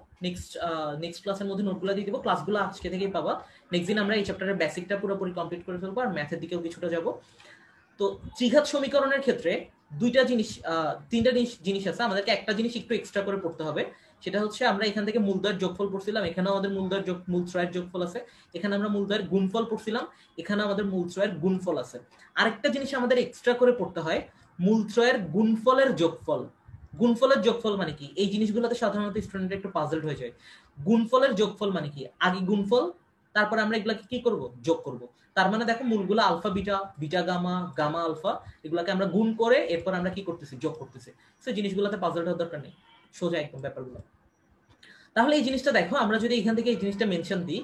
নেক্সট ক্লাসের মধ্যে নোটগুলা দিয়ে দিব। ক্লাসগুলো আজকে থেকেই পাবা। নেক্সট দিন আমরা এই চ্যাপ্টারের বেসিকটা পুরোপুরি কমপ্লিট করে ফেলবো আর ম্যাথের দিকেও কিছুটা যাব। তো ত্রিঘাত সমীকরণের ক্ষেত্রে তিনটা জিনিস আছে, আমাদেরকে একটা জিনিস একটু এক্সট্রা করে পড়তে হবে। সেটা হচ্ছে আমরা এখান থেকে মূলদ্বয়ের যোগফল পড়ছিলাম, এখানে আমাদের মূলত্রয়ের যোগফল আছে। এখানে আমরা মূলদ্বয়ের গুণফল পড়ছিলাম, এখানে আমাদের মূলত্রয়ের গুণফল আছে। আরেকটা জিনিস আমাদের এক্সট্রা করে পড়তে হয়, মূলত্রয়ের গুণফলের যোগফল। গুণফলের যোগফল মানে কি? এই জিনিসগুলোতে সাধারণত স্টুডেন্ট একটু পাজলড হয়ে যায়। গুণফলের যোগফল মানে কি? আগে গুণফল, তারপর আমরা এগুলাকে কি করব? যোগ করব। তার মানে দেখো মূলগুলো alpha beta, beta gamma, gamma alpha, এগুলাকে আমরা গুণ করে এরপর আমরা কি করতেছি? যোগ করতেছি। সেই জিনিসগুলোতে পাজলড হওয়ার দরকার নেই, সোজা একদম ব্যাপারগুলো। তাহলে এই জিনিসটা দেখো, আমরা যদি এখান থেকে এই জিনিসটা মেনশন দিই,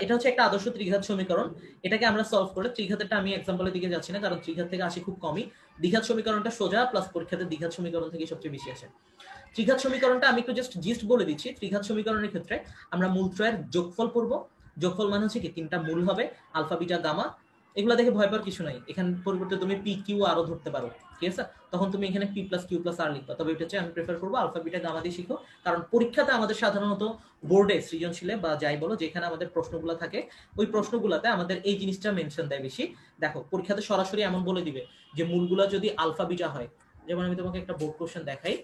এটা হচ্ছে একটা আদর্শ ত্রিঘাত সমীকরণ। এটাকে আমরা সলভ করে, ত্রিঘাতেরটা আমি এক্সাম্পলের দিকে যাচ্ছি না কারণ ত্রিঘাত থেকে আসে খুব কমই। দ্বিঘাত সমীকরণটা সোজা, প্লাস পরীক্ষাতে দ্বিঘাত সমীকরণ থেকে সবচেয়ে বেশি আসে। ত্রিঘাত সমীকরণটা আমি একটু জিস্ট বলে দিচ্ছি। ত্রিঘাত সমীকরণের ক্ষেত্রে আমরা মূলত্রয়ের যোগফল পড়ব। যোগফল মানে হচ্ছে কি? তিনটা মূল হবে, আলফা বিটা গামা। এগুলো দেখে ভয় পাওয়ার কিছু নাই, এখানে পরিবর্তে তুমি পি কিউ আরও ধরতে পারো, ঠিক আছে? তখন তুমি এখানে পি প্লাস কিউ প্লাস আর লিখবা। তবে এটা হচ্ছে আমি প্রেফার করবো আলফা বিটা গামা দিয়ে শিখো, কারণ পরীক্ষাতে আমাদের সাধারণত বোর্ডে সৃজনশীলে বা যাই বলো যেখানে আমাদের প্রশ্নগুলো থাকে, ওই প্রশ্নগুলোতে আমাদের এই জিনিসটা মেনশন দেয় বেশি। দেখো পরীক্ষাতে সরাসরি এমন বলে দিবে যে মূলগুলো যদি আলফা বিটা হয়, যেমন আমি তোমাকে একটা বোর্ড কোশ্চেন দেখাই,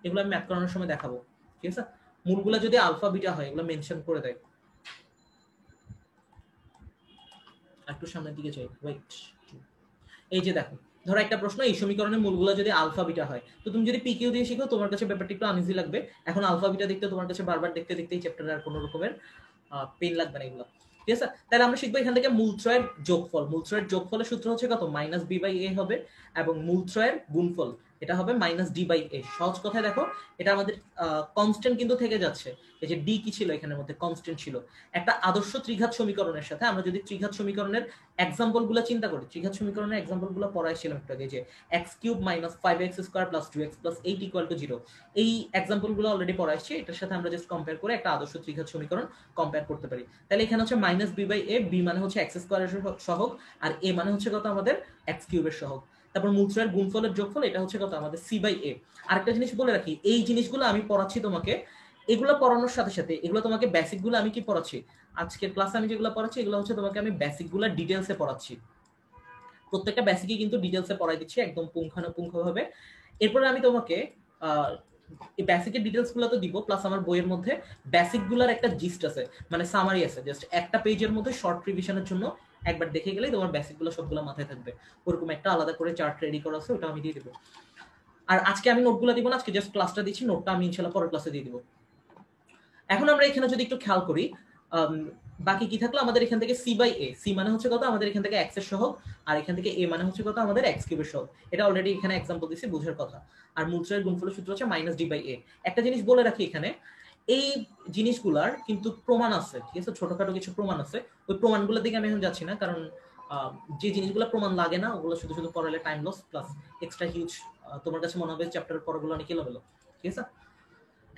এগুলো আমি ম্যাথ করানোর সময় দেখাবো, ঠিক আছে? মূলগুলো যদি আলফা বিটা হয় এগুলো মেনশন করে দেয়। একটু সামনের দিকে যাই, ওয়েট। এই যে দেখো, ধরো একটা প্রশ্ন, এই সমীকরণের মূলগুলো যদি আলফা বিটা হয়, তো তুমি যদি পি কিউ দিয়ে শিখো তোমার কাছে ব্যাপারটা একটু আনইজি লাগবে। এখন আলফা বিটা দেখতে তোমার কাছে বারবার দেখতে দেখতে এই চ্যাপ্টারে আর কোনো রকমের পেন লাগবে না এগুলো, ঠিক আছে? তাহলে আমরা শিখবো এখান থেকে মূলত্রয়ের যোগফল। মূলত্রয়ের যোগফলের সূত্র হচ্ছে কত? মাইনাস বি বাই এ হবে, এবং মূলত্রয়ের গুণফল এটা হবে মাইনাস ডি বাই এ। সহজ কথায় দেখো, এটা আমাদের কনস্ট্যান্ট কিন্তু থেকে যাচ্ছে। এই যে ডি কি ছিল এখানের মধ্যে? কনস্ট্যান্ট ছিল। একটা আদর্শ ত্রিঘাত সমীকরণের সাথে আমরা যদি ত্রিঘাত সমীকরণের এক্সাম্পল গুলো চিন্তা করি, ত্রিঘাত সমীকরণের এক্সাম্পল গুলো পড়াইছিলাম একটু আগে, যে x cube minus 5x square plus 2x plus 8 equal to 0, এই এক্সাম্পল গুলো অলরেডি পড়াইছি। এটার সাথে আমরা জাস্ট কম্পেয়ার করে একটা আদর্শ ত্রিঘাত সমীকরণ কম্পেয়ার করতে পারি। তাহলে এখানে হচ্ছে minus B by A, B মানে হচ্ছে এক্স স্কয়ারের সহগ, আর এ মানে হচ্ছে কত? আমাদের এক্স কিউবের সহগ। তারপর মূলত্রয়ের গুণফলের যোগফল, এটা হচ্ছে কত? আমাদের সি বাই এ। আরেকটা জিনিস বলে রাখি, এই জিনিসগুলো আমি পড়াচ্ছি তোমাকে, এগুলো পড়ানোর সাথে সাথে এগুলো তোমাকে বেসিক গুলো আমি কি পড়াচ্ছি আজকের ক্লাসে, আমি যেগুলো পড়াচ্ছি এগুলো হচ্ছে তোমাকে আমি বেসিক গুলো ডিটেলসে পড়াচ্ছি। প্রত্যেকটা বেসিকই কিন্তু ডিটেলসে পড়াই দিচ্ছি একদম পুঙ্খানুপুঙ্খভাবে। এরপরে আমি তোমাকে এই বেসিকের ডিটেলস গুলো তো দিব, প্লাস আমার বইয়ের মধ্যে বেসিক গুলার একটা জিস্ট আছে, মানে সামারি আছে, জাস্ট একটা পেজের মধ্যে শর্ট রিভিশনের জন্য একবার দেখে গেলেই তোমার বেসিক গুলো সবগুলো মাথায় থাকবে। ওরকম একটা আলাদা করে চার্ট রেডি করা আছে, ওটা আমি দিয়ে দেবো। আর আজকে আমি নোটগুলো দিব না, আজকে জাস্ট ক্লাসটা দিচ্ছি, নোটটা আমি ইনশাল্লাহ পরের ক্লাসে দিয়ে দিব। এখন আমরা এখানে যদি একটু খেয়াল করি, বাকি কি থাকলো আমাদের? এখান থেকে সি বাই এ, সি মানে হচ্ছে কত? আমাদের এখান থেকে এক্স এর সহগ, আর এখান থেকে এ মানে হচ্ছে কত? আমাদের এক্স কিউবের সহগ। এটা অলরেডি এখানে এক্সাম্পল দিছি, বুঝার কথা। আর মূলত্রয়ের গুণফলের সূত্র হচ্ছে মাইনাস ডি বাই এ। একটা জিনিস বলে রাখি, এখানে এই জিনিসগুলার কিন্তু প্রমাণ আছে, ঠিক আছে? ছোটখাটো কিছু প্রমাণ আছে, ওই প্রমাণগুলোর দিকে আমি এখন যাচ্ছি না, কারণ যে জিনিসগুলো প্রমাণ লাগে না ওগুলো শুধু শুধু পড়ালে time loss, plus extra huge তোমার কাছে মনে হবে চ্যাপ্টারের পড়াগুলো অনেক এলোমেলো, ঠিক আছে?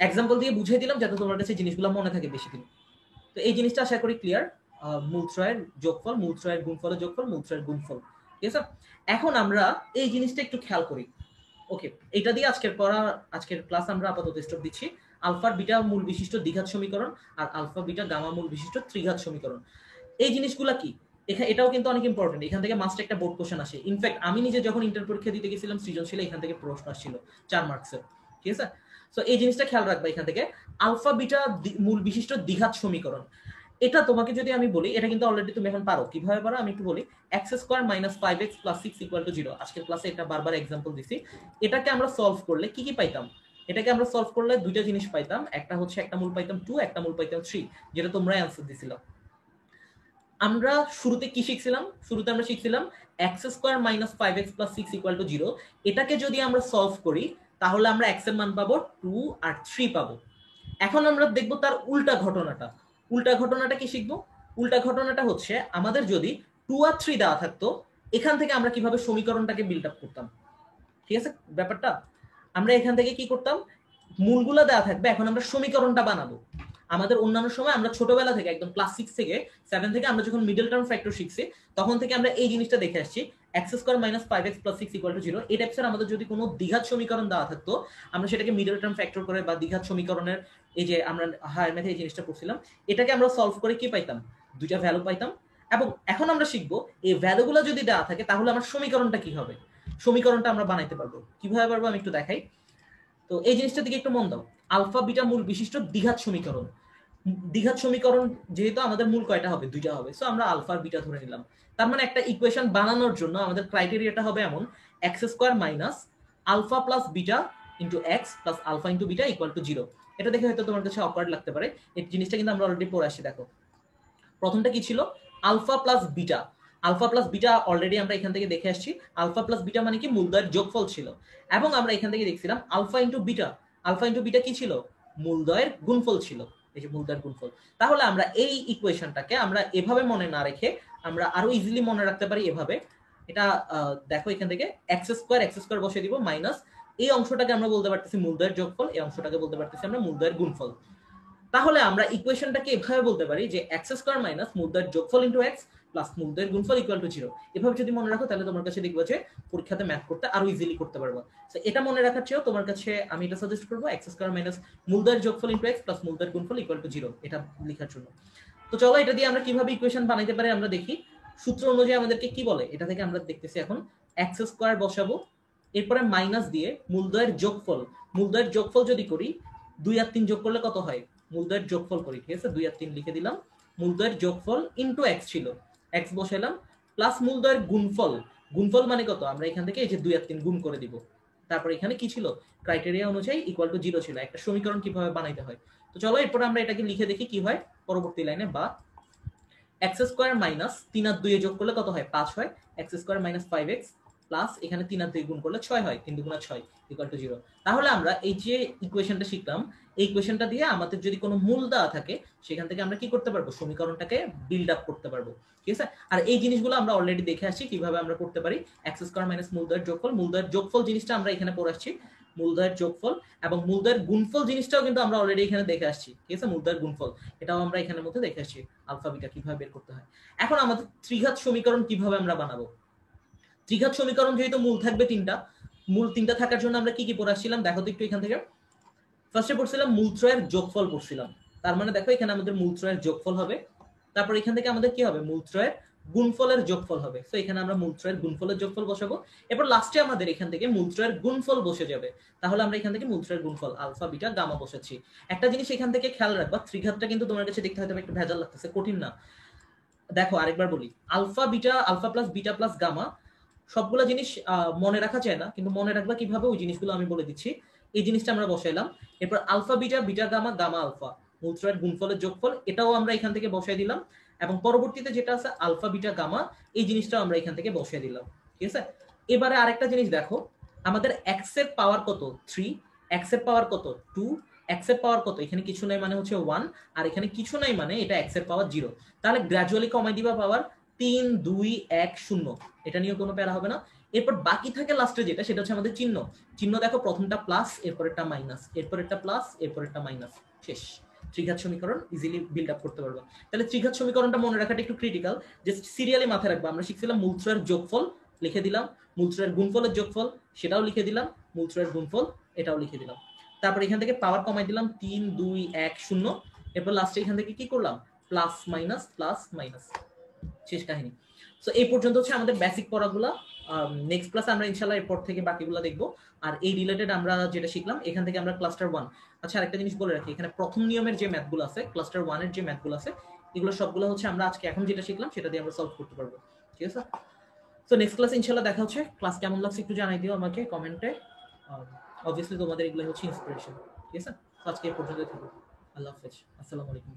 এক্সাম্পল দিয়ে বুঝিয়ে দিলাম যাতে তোমার কাছে জিনিসগুলো মনে থাকে বেশি দিন। তো এই জিনিসটা আশা করি ক্লিয়ার। মূলত্রয়ের যোগফল, মূলত্রয়ের গুণফলের যোগফল, মূলত্রয়ের গুণফল, ঠিক আছে? এখন আমরা এই জিনিসটা একটু খেয়াল করি। ওকে, এটা দিয়ে আজকের ক্লাস আমরা আপাতত স্টপ দিচ্ছি। আলফা বিটা মূল বিশিষ্ট দ্বিঘাত সমীকরণ আর আলফা বিটা গামা মূল বিশিষ্ট ত্রিঘাত সমীকরণ, এই জিনিসগুলা কি? এটাও কিন্তু অনেক ইম্পর্টেন্ট। এখান থেকে মাস্ট একটা বোর্ড কোশ্চেন আসে। ইনফ্যাক্ট আমি নিজে যখন ইন্টার পরীক্ষা দিতে গেছিলাম সৃজনশীলে, এখান থেকে প্রশ্ন আসছিল 4 মার্কসের, ঠিক আছে? সো এই জিনিসটা খেয়াল রাখবা। এখান থেকে আলফা বিটা মূল বিশিষ্ট দ্বিঘাত সমীকরণ, এটা তোমাকে যদি আমি বলি, এটা কিন্তু অলরেডি তুমি এখন পারো। কিভাবে পারো আমি একটু বলি। X square minus 5x plus 6 equal to 0, আজকের ক্লাসে এটা বারবার এক্সাম্পল দিছি। এটাকে আমরা সলভ করলে কি কি পাইতাম? এটাকে আমরা সলভ করলে দুইটা জিনিস পাইতাম। একটা হচ্ছে একটা মূল পাইতাম 2, একটা মূল পাইতাম 3, যেটা তোমরা অ্যান্সার দিছিলা। আমরা শুরুতে কি শিখছিলাম? শুরুতে আমরা শিখছিলাম x square minus 5x plus 6 equal to 0। এটাকে যদি আমরা সলভ করি তাহলে আমরা x এর মান পাবো 2 আর 3 পাবো। এখন আমরা দেখবো তার উল্টা ঘটনাটা। উল্টা ঘটনাটা কি শিখবো? উল্টা ঘটনাটা হচ্ছে আমাদের যদি 2 আর 3 দেওয়া থাকতো, এখান থেকে আমরা কিভাবে সমীকরণটাকে বিল্ড আপ করতাম, ঠিক আছে ব্যাপারটা? আমরা এখান থেকে কি করতাম? মূলগুলো দেওয়া থাকবে, এখন আমরা সমীকরণটা বানাবো। আমাদের অন্যান্য সময় আমরা ছোটবেলা থেকে একদম ক্লাস 6 থেকে 7 থেকে আমরা যখন মিডল টার্ম ফ্যাক্টর শিখছি তখন থেকে আমরা এই জিনিসটা দেখে আসছি x square minus 5x plus 6 equal to 0। এই টাইপসের আমাদের যদি কোনো দ্বিঘাত সমীকরণ দেওয়া থাকতো আমরা সেটাকে মিডল টার্ম ফ্যাক্টর করে বা দ্বিঘাত সমীকরণের এই যে আমরা হায়ার ম্যাথে এই জিনিসটা পড়ছিলাম এটাকে আমরা সলভ করে কি পাইতাম, দুইটা ভ্যালু পাইতাম। এবং এখন আমরা শিখবো এই ভ্যালুগুলো যদি দেওয়া থাকে তাহলে আমার সমীকরণটা কি হবে, সমীকরণটা আমরা বানাইতে পারবো। কিভাবে পারবো আমি একটু দেখাই। তো এই জিনিসটার দিকে একটু মন দাও। আলফা বিটা মূল বিশিষ্ট দ্বিঘাত সমীকরণ। দ্বিঘাত সমীকরণ যেহেতু আমাদের মূল কয়টা হবে, দুইটা হবে, সো আমরা আলফা আর বিটা ধরে নিলাম। তার মানে একটা ইকুয়েশন বানানোর জন্য আমাদের ক্রাইটেরিয়াটা হবে এমন x square minus alpha plus beta into x plus alpha into beta equal to 0। এটা দেখে হয়তো তোমার কাছে অকওয়ার্ড লাগতে পারে, এই জিনিসটা কিন্তু আমরা অলরেডি পড়ে আসি। দেখো প্রথমটা কি ছিল, alpha plus beta. Alpha plus beta already আমরা এখান থেকে দেখে আসছি। আলফা প্লাস বিটা মানে কি, মূলদ্বয়ের যোগফল ছিল। এবং আমরা এখান থেকে দেখছিলাম alpha into beta. Alpha into beta কি ছিল, মূলদ্বয়ের গুণফল ছিল, এই যে মূলদ্বয়ের গুণফল। তাহলে আমরা এই ইকুয়েশনটাকে আমরা এভাবে মনে না রেখে আমরা আরো ইজিলি মনে রাখতে পারি এভাবে। এটা দেখো এখান থেকে এক্স স্কোয়ার বসিয়ে দিব মাইনাস এই অংশটাকে আমরা বলতে পারতেছি মূলদ্বয়ের যোগফল, এই অংশটাকে বলতে পারতেছি আমরা মূলদ্বয়ের গুণফল। তাহলে আমরা ইকুয়েশনটাকে এভাবে বলতে পারি যে এক্স স্কোয়ার মাইনাস মূলদ্বয়ের যোগফল ইন্টু এক্স প্লাস মূলদ্বয়ের গুণফল ইকুয়াল টু 0। এভাবে যদি মনে রাখো তাহলে তোমার কাছে দেখবো যে পরীক্ষাতে ম্যাথ করতে আরো ইজিলি করতে পারবো। তো এটা মনে রাখার চেয়েও তোমার কাছে আমি এটা সাজেস্ট করবো এক্স স্কোয়ার মাইনাস মূলদ্বয়ের যোগফল ইন্টু এক্স প্লাস মূলদ্বয়ের গুণফল ইকুয়াল টু 0 এটা লেখার জন্য। তো চলো এটা দিয়ে আমরা কিভাবে ইকুয়েশন বানাইতে পারি আমরা দেখি। সূত্র অনুযায়ী আমাদেরকে কি বলে এটা থেকে আমরা দেখতেছি এখন এক্স স্কোয়ার বসাবো, এরপরে মাইনাস দিয়ে মূলদ্বয়ের যোগফল যদি করি 2 আর 3 যোগ করলে কত হয়, মূলদ্বয়ের যোগফল করি, ঠিক আছে, 2 আর 3 লিখে দিলাম। মূলদ্বয়ের যোগফল ইনটু এক্স ছিল, এক্স বসাইলাম, প্লাস মূলদ্বয়ের গুণফল মানে কত, আমরা এখান থেকে এই যে 2 আর 3 গুণ করে দিব। তারপর এখানে কি ছিল, ক্রাইটেরিয়া অনুযায়ী ইকুয়াল টু 0 ছিল। একটা সমীকরণ কিভাবে বানাইতে হয়। তো চলো এরপর আমরা এটাকে লিখে দেখি কি হয় পরবর্তী লাইনে। বা এক্স স্কোয়ার মাইনাস 3 আর 2 যোগ করলে কত হয়, 5 হয়। X square minus 5x plus এখানে 3 আর 2 গুণ করলে 6 হয়, 3 দুগুণা 6 ইকুয়াল টু 0। তাহলে আমরা এই যে ইকুয়েশনটা শিখলাম, এই ইকুয়েশনটা দিয়ে আমাদের যদি কোনো মূল দেওয়া থাকে সেখান থেকে আমরা কি করতে পারবো, সমীকরণটাকে বিল্ড আপ করতে পারবো, ঠিক আছে। আর এই জিনিসগুলো আমরা অলরেডি দেখে আসছি কিভাবে আমরা করতে পারি। এক্স স্কোয়ার মাইনাস মূলদ্বয়ের যোগফল জিনিসটা আমরা এখানে পড়ে আসছি, মূলদ্বয়ের যোগফল এবং মূলদ্বয়ের গুণফল জিনিসটাও কিন্তু আমরা অলরেডি এখানে দেখে আসছি, ঠিক আছে। মূলদ্বয়ের গুণফল এটাও আমরা এখানের মধ্যে দেখে আসছি, আলফা বিটা কিভাবে বের করতে হয়। এখন আমাদের ত্রিঘাত সমীকরণ কিভাবে আমরা বানাবো। ত্রিঘাত সমীকরণ যেহেতু মূল থাকবে তিনটা, মূল তিনটা থাকার জন্য আমরা কি কি পড়ে আসছিলাম দেখো তো একটু। এখান থেকে ফার্স্টে পড়ছিলাম মূলত্রয়ের যোগফল পড়ছিলাম। তার মানে দেখো এখানে আমাদের মূলত্রয়ের যোগফল হবে। তারপর এখান থেকে আমাদের কি হবে, মূলত্রয়ের গুণফলের যোগফল হবে। তো এখানে আমরা মূলত্রয়ের গুণফলের যোগফল বসাবো। এরপর লাস্টে আমাদের এখান থেকে মূলত্রয়ের গুণফল বসে যাবে। তাহলে আমরা এখান থেকে মূলত্রয়ের গুণফল আলফা বিটা গামা বসাচ্ছি। একটা জিনিস এখান থেকে খেয়াল রাখবা, ত্রিঘাতটা কিন্তু তোমার কাছে দেখতে হয়তো একটু ভেজাল লাগতেছে, কঠিন না। দেখো আরেকবার বলি, alpha plus beta plus gamma সবগুলা জিনিস মনে রাখা যায় না, কিন্তু মনে রাখবা কিভাবে ওই জিনিসগুলো আমি বলে দিচ্ছি। এই জিনিসটা আমরা বসাইলাম। এরপর alpha beta, beta gamma, gamma alpha, মূলত্রয়ের গুণফলের যোগফল, এটাও আমরা এখান থেকে বসাই দিলাম। এবং পরবর্তীতে যেটা আছে আলফা বিটা গামা, এই জিনিসটাও আমরা এখান থেকে বসাই দিলাম, ঠিক আছে। এবারে আরেকটা জিনিস দেখো, আমাদের এক্স এর পাওয়ার কত 3, এক্স এর পাওয়ার কত 2, এক্স এর পাওয়ার কত, এখানে কিছু নাই মানে হচ্ছে 1, আর এখানে কিছু নাই মানে এটা এক্স এর পাওয়ার 0। তাহলে গ্র্যাজুয়ালি কমাই দিবা পাওয়ার 3 2 1 0, এটা নিয়ে কোনো প্যারা হবে না। এরপর বাকি থাকে লাস্টে যেটা, সেটা হচ্ছে আমাদের চিহ্ন দেখো, প্রথমটা প্লাস, এরপরেরটা মাইনাস, এরপরেরটা প্লাস, এরপরেরটা মাইনাস, শেষ। ত্রিঘাত সমীকরণ ইজিলি বিল্ড আপ করতে পারবো। তাহলে ত্রিঘাত সমীকরণটা মনে রাখাটা একটু ক্রিটিক্যাল, যে সিরিয়ালি মাথায় রাখবো। আমরা শিখছিলাম মূলত্রয়ের যোগফল লিখে দিলাম, মূলত্রয়ের গুণফলের যোগফল সেটাও লিখে দিলাম, মূলত্রয়ের গুণফল এটাও লিখে দিলাম। তারপর এখান থেকে পাওয়ার কমাই দিলাম 3 2 1 0। এরপর লাস্টে এখান থেকে কি করলাম, প্লাস মাইনাস, শেষ কাহিনী। সো এই পর্যন্ত হচ্ছে আমাদের বেসিক পড়াগুলা। নেক্সট ক্লাসে আমরা ইনশাআল্লাহ এরপর থেকে বাকিগুলো দেখবো। আর এই রিলেটেড আমরা যেটা শিখলাম এখান থেকে আমরা ক্লাস্টার 1, আচ্ছা আরেকটা জিনিস বলে রাখি, এখানে প্রথম নিয়মের যে ম্যাথগুলো আছে, ক্লাস্টার 1 এর যে ম্যাথগুলো আছে, এগুলো সবগুলো হচ্ছে আমরা আজকে এখন যেটা শিখলাম সেটা দিয়ে আমরা সলভ করতে পারবো, ঠিক আছে। সো নেক্সট ক্লাসে ইনশাআল্লাহ দেখা হচ্ছে। ক্লাস কেমন লাগছে একটু জানাই দিও আমাকে কমেন্টে। অবভিয়াসলি তোমাদের এগুলো হচ্ছে ইন্সপিরেশন, ঠিক আছে। আজকে এই পর্যন্ত থাকবো। আল্লাহ হাফেজ, আসসালামু আলাইকুম।